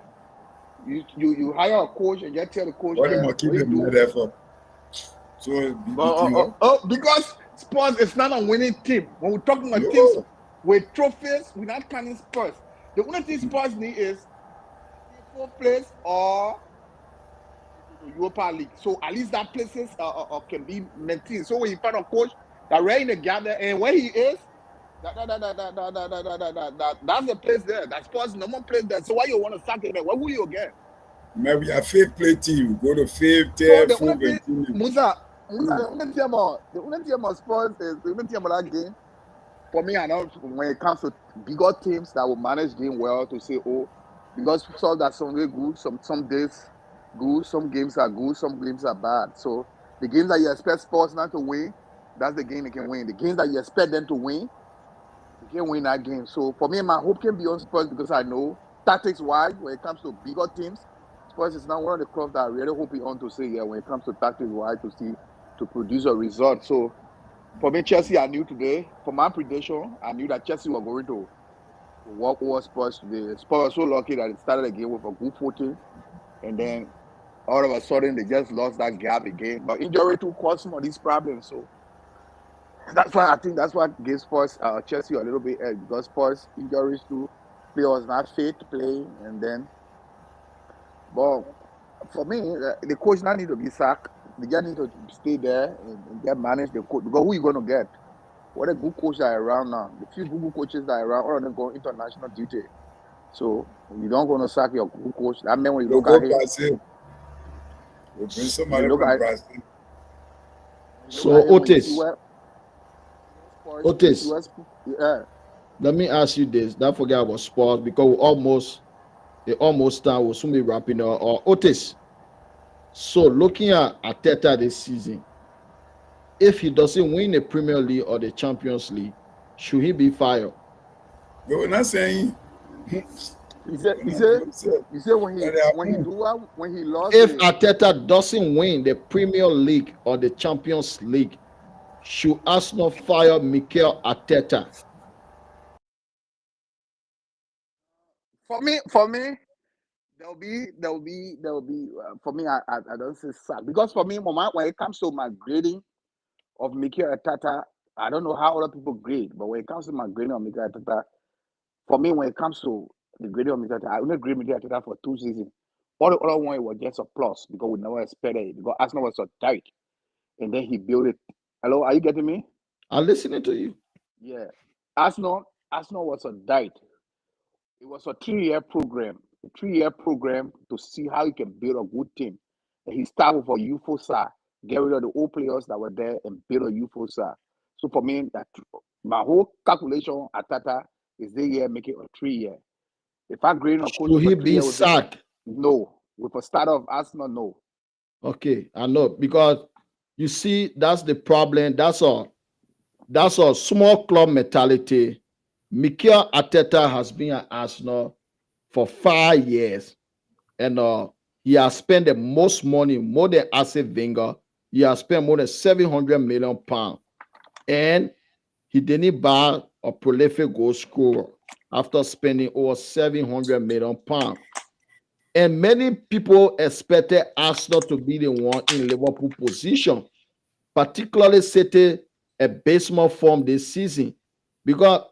You hire a coach and just tell the coach What that am I what keep you them do. there for? So be beating up. Because Spurs is not a winning team. When we're talking about teams No. with trophies, we're not counting Spurs. The only thing Spurs need is fourth place or Europa League. So at least that places can be maintained. So when you find a coach that right in the gap there, and where he is, that's the place there. That Spurs no more place there. So why you want to sack him there? What will you get? Maybe a fifth play team. Go to fifth, So third, the fourth, only thing, and team. Musa, the only thing about Spurs is the only thing about that game. For me, I know when it comes to bigger teams that will manage game well to say, oh, because some way good, some days good, some games are good, some games are bad. So the games that you expect Spurs not to win, that's the game they can win. The games that you expect them to win, they can win that game. So for me, my hope can be on Spurs because I know tactics wise, when it comes to bigger teams, Spurs is not one of the clubs that I really hoping on to say, yeah, when it comes to tactics wise to produce a result. So for me, Chelsea, I knew today, for my prediction, I knew that Chelsea were going to walk over Spurs today. Spurs were so lucky that it started the game with a good footing, and then all of a sudden they just lost that gap again. But injury too caused some of these problems. So that's why I think that's what gives Spurs Chelsea a little bit edge because Spurs injuries too, players not fit to play, and then. But for me, the coach not need to be sacked. They just need to stay there and just manage the coach because who you going to get? What a good coach that are around now. The few good coaches that are around, all of them go international duty. So you don't going to sack your good coach. That means when you We'll look go at him, Brazil. We'll bring you somebody look from at Brazil. So when you see Otis, where Otis, yeah. let me ask you this. Don't forget about sports because it almost time will soon be wrapping up. Or Otis. So looking at Arteta this season, if he doesn't win the Premier League or the Champions League, should he be fired? But we're not saying. He We're said not saying. when he lost If the Arteta doesn't win the Premier League or the Champions League, should Arsenal fire Mikel Arteta? for me there'll be for me I don't say sad because for me when it comes to my grading of Mikel Arteta, I don't know how other people grade, but when it comes to my grading of Mikel Arteta, for me when it comes to the grading of Mikel Arteta, I only grade Mikel Arteta for 2 seasons. All the other one was just a plus because we never expected it because Arsenal was so tight and then he built it. Hello, are you getting me? I'm listening to you. Yeah. Arsenal was a diet. It was a 3 year program, to see how he can build a good team. And he started with a youthful side, get rid of the old players that were there and build a youthful side. So for me, that my whole calculation at Tata is this year make it a 3 year. If I grade a coach Should for he 3 be years with it, sacked? no. With a starter of Arsenal, no. Okay, I know because you see that's the problem. That's a small club mentality. Mikel Arteta has been at Arsenal for 5 years, and he has spent the most money, more than Arsene Wenger. He has spent more than 700 million pounds, and he didn't buy a prolific goal scorer after spending over 700 million pounds. And many people expected Arsenal to be the one in Liverpool position, particularly setting a basement form this season. Because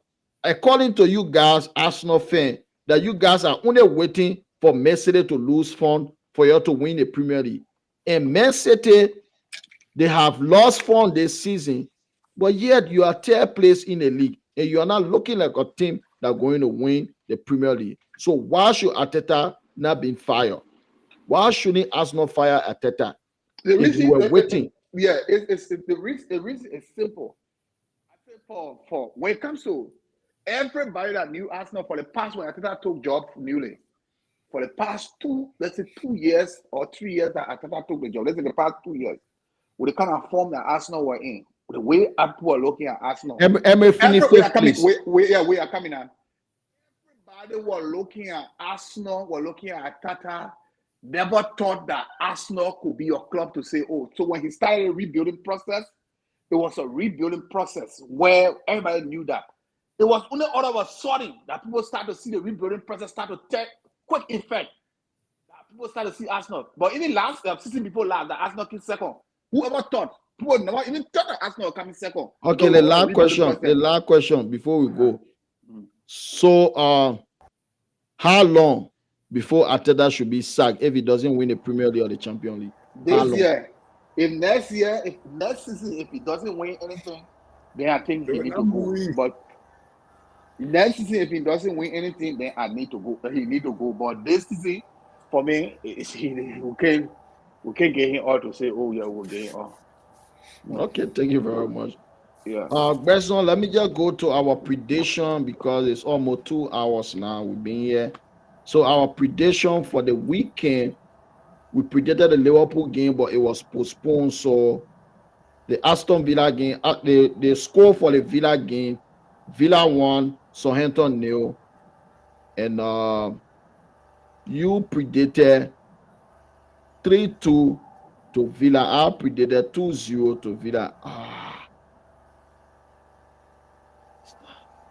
according to you guys, Arsenal fan, that you guys are only waiting for Man City to lose form for you to win the Premier League. And Man City, they have lost form this season, but yet you are third place in the league, and you are not looking like a team that's going to win the Premier League. So why should Arteta not be fired? Why shouldn't Arsenal fire Arteta The if you reason, were waiting? the reason is simple. I say for when it comes to everybody that knew Arsenal for the past when Arteta took job newly, for the past 2 years or 3 years that Arteta took the job, let's say the past 2 years, with the kind of form that Arsenal were in, with the way people are looking at Arsenal, Emma, finish we are first, coming. please. We are coming on. Everybody were looking at Arsenal, were looking at Arteta. Never thought that Arsenal could be your club to say, oh, so when he started a rebuilding process, it was a rebuilding process where everybody knew that. It was only all of a sudden that people started to see the rebuilding process start to take quick effect. That people started to see Arsenal. But even last season, people laughed that Arsenal came second. Whoever thought? People never even thought that Arsenal coming second. Okay, the last question before we go. So, how long before Arteta should be sacked if he doesn't win the Premier League or the Champions League? This year. If next season, if he doesn't win anything, then I think he need to go. But next season, if he doesn't win anything, then I need to go. He need to go. But this season, for me, we can't get him all to say, oh yeah, we'll get him all. Okay, thank you very much. Yeah. Gerson, let me just go to our prediction because it's almost 2 hours now. We've been here. So our prediction for the weekend, we predicted the Liverpool game, but it was postponed. So the Aston Villa game, the score for the Villa game, Villa 1, Southampton 0. And you predicted 3-2 to Villa. I predicted 2-0 to Villa.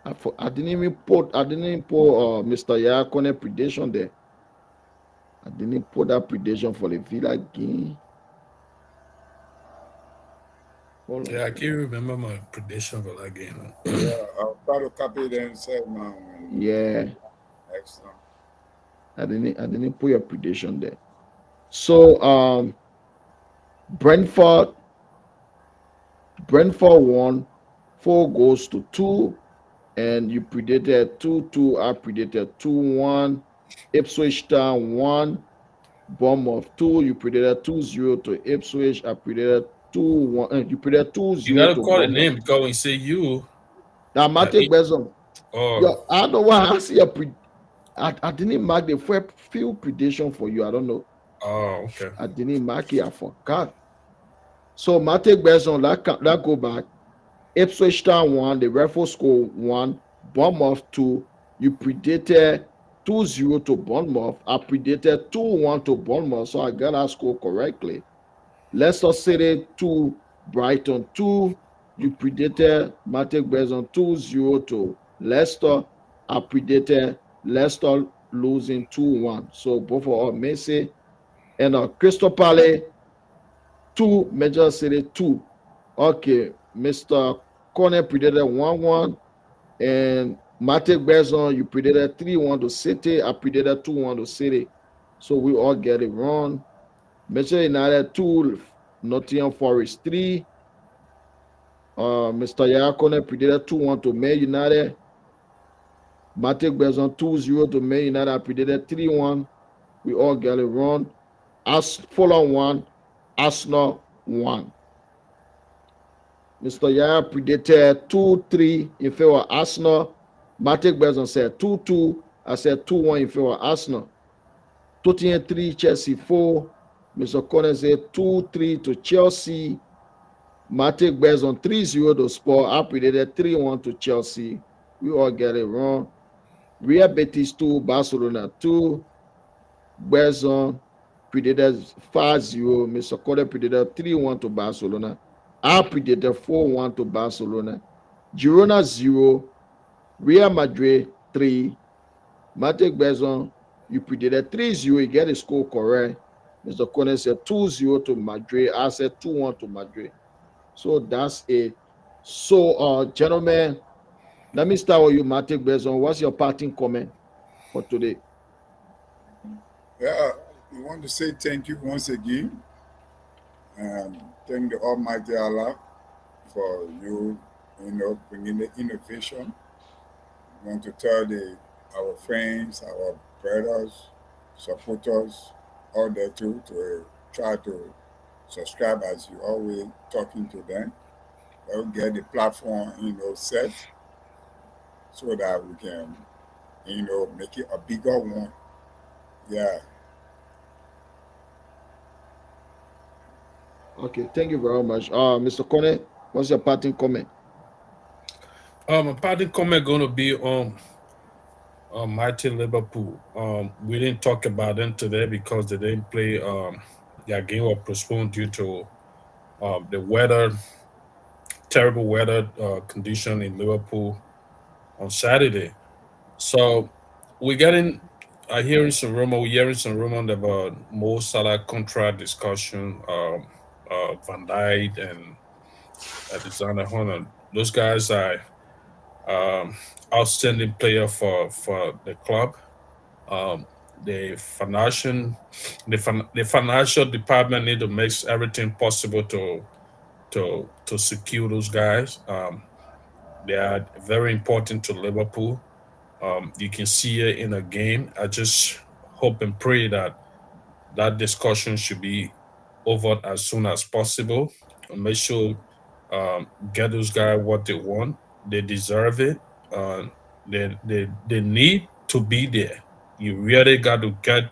I didn't even put Mr. Yakone prediction there. I didn't put that prediction for the Villa game. Yeah, I can't remember my prediction for that game. Yeah, I'll try to copy them and say now. Yeah. Excellent. I didn't put your prediction there. So Brentford won 4-2, and you predicted 2-2. I predicted 2-1. Ipswich Town 1, Bournemouth 2. You predicted 2-0 to Ipswich. I predicted 2-1. You predicted 2-0. You gotta call the name because when you say you. Now, Matthew Bezon. Oh. Yeah, I don't know why I see I didn't mark the first few prediction for you. I don't know. Oh, okay. I didn't mark it. I forgot. So Matthew Bezon, that go back. Ipswich Town 1. The Raffles score 1. Bournemouth 2. You predicted 2-0 to Bournemouth. I predicted 2-1 to Bournemouth, so I got that score correctly. Leicester City 2, Brighton 2. You predicted Matic Bezon 2-0 to Leicester. I predicted Leicester losing 2-1. So both of us Messi and Crystal Palace 2, Manchester City 2. Okay, Mr. Corner predicted 1-1, and Matic Bezon, you predicted 3-1 to City. I predicted 2-1 to City. So we all get it wrong. Manchester United 2, Nottingham Forest 3. Mr. Yakone predicted 2-1 to Man United. Matic Bezon 2-0 to Man United. I predicted 3-1. We all get it wrong. Fulham 1, Arsenal 1. Mr. Yaya predicted 2-3 in favor of Arsenal. Matic Bezon said 2-2. I said 2-1 in favor of Arsenal. Tottenham 3, Chelsea 4. Mr. Corner said 2-3 to Chelsea. Matic Bezon 3-0 to Spurs. I predicted 3-1 to Chelsea. We all get it wrong. Real Betis 2, Barcelona 2. Bezon predicted 5-0. Mr. Corner predicted 3-1 to Barcelona. I predicted 4-1 to Barcelona. Girona 0. Real Madrid 3. Matic Bezon, you predicted 3-0. You get the score correct. Mr. Corner said 2-0 to Madrid. I said 2-1 to Madrid. So that's it. So, gentlemen, let me start with you, Matic Bezon. What's your parting comment for today? Yeah, we want to say thank you once again. And thank the Almighty Allah for you bringing the innovation. We want to tell our friends, our brothers, supporters, all there too, to try to subscribe as you always talking to them. They'll get the platform, set so that we can, make it a bigger one. Yeah. Okay, thank you very much. Mr. Kone, what's your parting comment? A parting comment going to be on mighty Liverpool. We didn't talk about them today because they didn't play. Their game was postponed due to the weather, terrible weather condition in Liverpool on Saturday. So we're getting, we're hearing some rumor about Mo Salah contract discussion, Van Dijk and Alexander Arnold. Those guys are um, outstanding player for the club. Um, the financial the financial department need to make everything possible to secure those guys. They are very important to Liverpool. You can see it in a game. I just hope and pray that that discussion should be over as soon as possible. And make sure get those guys what they want. They deserve it. Uh, they need to be there. You really got to get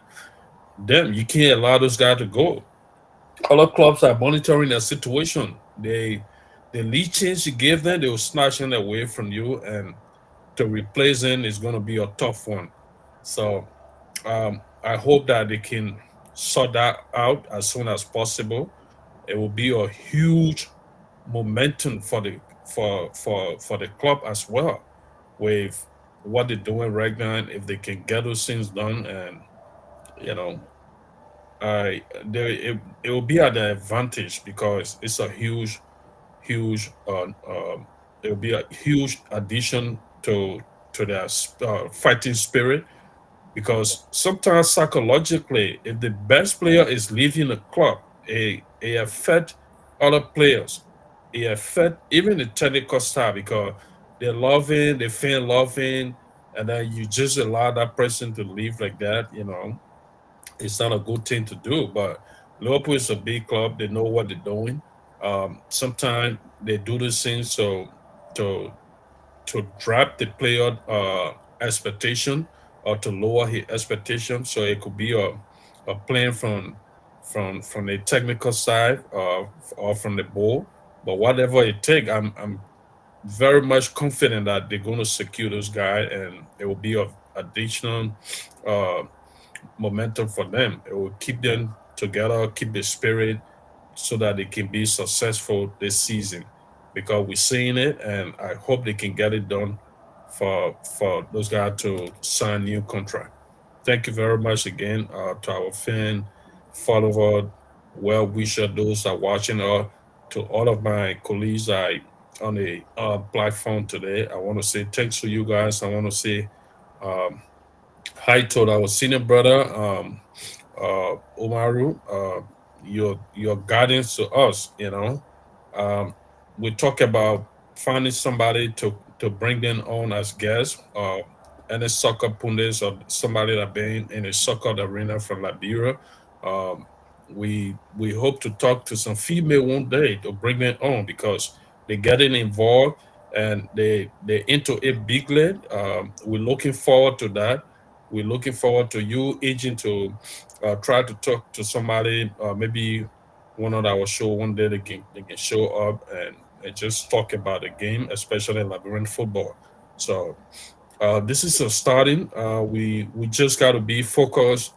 them. You can't allow those guys to go. Other clubs are monitoring the situation. The lead chance you give them, they will snatch it away from you, and to replace them is going to be a tough one. So I hope that they can sort that out as soon as possible. It will be a huge momentum for the club as well with what they're doing right now. If they can get those things done, and you know, it will be at the advantage because it's a huge it will be a huge addition to their fighting spirit, because sometimes psychologically, if the best player is leaving the club, it affect other players. It affect even the technical staff because they feel loving, and then you just allow that person to leave like that. It's not a good thing to do. But Liverpool is a big club; they know what they're doing. Sometimes they do these things to to drop the player expectation or to lower his expectation. So it could be a plan from the technical side or from the board. But whatever it takes, I'm very much confident that they're going to secure those guys, and it will be of additional uh, momentum for them. It will keep them together, keep the spirit, so that they can be successful this season. Because we're seeing it, and I hope they can get it done for those guys to sign new contract. Thank you very much again to our fan, follower, well wisher, those that are watching, to all of my colleagues on the platform today. I want to say thanks to you guys. I want to say um, hi to our senior brother, Umaru. Your guidance to us, um, we talk about finding somebody to bring them on as guests, any soccer pundits or somebody that been in a soccer arena from Liberia. Um, we hope to talk to some female one day to bring them on, because they're getting involved and they're into it bigly. We're looking forward to that. We're looking forward to you agent to try to talk to somebody, maybe one on our show one day. They can show up and just talk about the game, especially Liberian football. So this is a starting. We just got to be focused,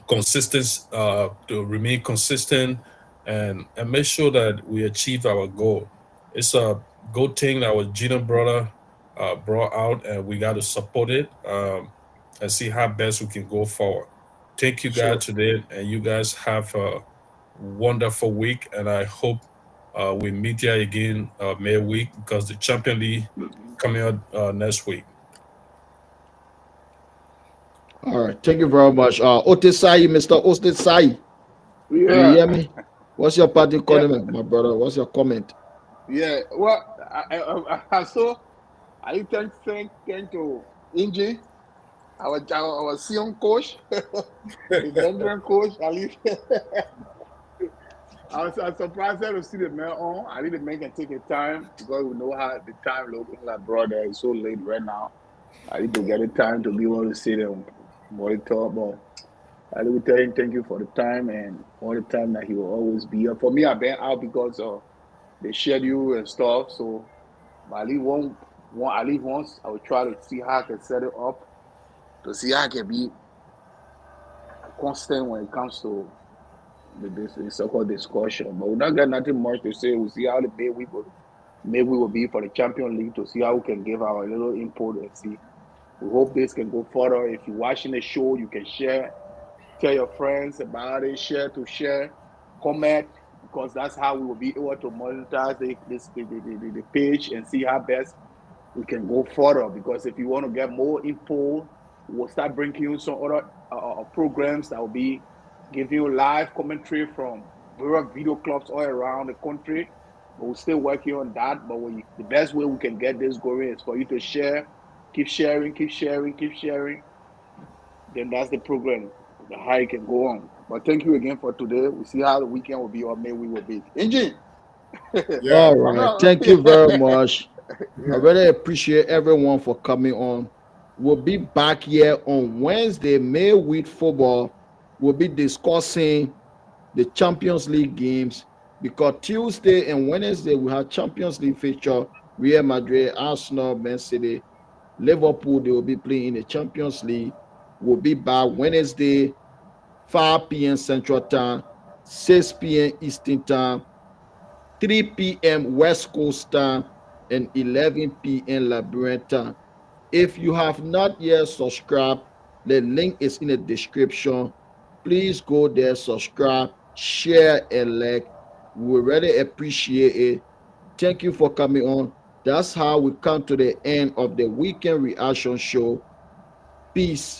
consistent, to remain consistent, and make sure that we achieve our goal. It's a good thing that our Gina brother brought out, and we got to support it, and see how best we can go forward. Thank you Sure. guys today, and you guys have a wonderful week. And I hope we meet here again May week, because the Champion League coming out next week. All right. Thank you very much. Otisai, Mr. Otisai. You Yeah, hear me? What's your parting yeah, comment, my brother? What's your comment? yeah. Well, I saw. I thank to Inji, our senior coach, the veteran coach. At least I was surprised to see the man on. I think the man can take his time because we know how the time looking like, brother. It's so late right now. I need to get the time to be able to see them. monitor, but I will tell him thank you for the time and all the time that he will always be here. For me, I've been out because of the schedule and stuff. So but at least once I will try to see how I can set it up to see how I can be constant when it comes to the so-called discussion. But we don't got nothing much to say. We'll see how the maybe will be for the Champion League to see how we can give our little input and see. We hope this can go further. If you're watching the show, you can share, tell your friends about it, share, comment, because that's how we will be able to monetize the page and see how best we can go further. Because if you want to get more info, we'll start bringing you some other programs that will be giving you live commentary from various video clubs all around the country. But we're still working on that. But the best way we can get this going is for you to share, keep sharing. Then that's the program, how it can go on. But thank you again for today. We'll see how the weekend will be or maybe we will be. Engine. Yeah. All right. Thank you very much. I Yeah. really appreciate everyone for coming on. We'll be back here on Wednesday, May with football. We'll be discussing the Champions League games because Tuesday and Wednesday we have Champions League feature. Real Madrid, Arsenal, Man City, Liverpool. They will be playing in the Champions League. We'll be back Wednesday, 5 p.m. Central Time, 6 p.m. Eastern Time, 3 p.m. West Coast Time, and 11 p.m. Liberian Time. If you have not yet subscribed, the link is in the description. Please go there, subscribe, share, and like. We really appreciate it. Thank you for coming on. That's how we come to the end of the weekend reaction show. Peace.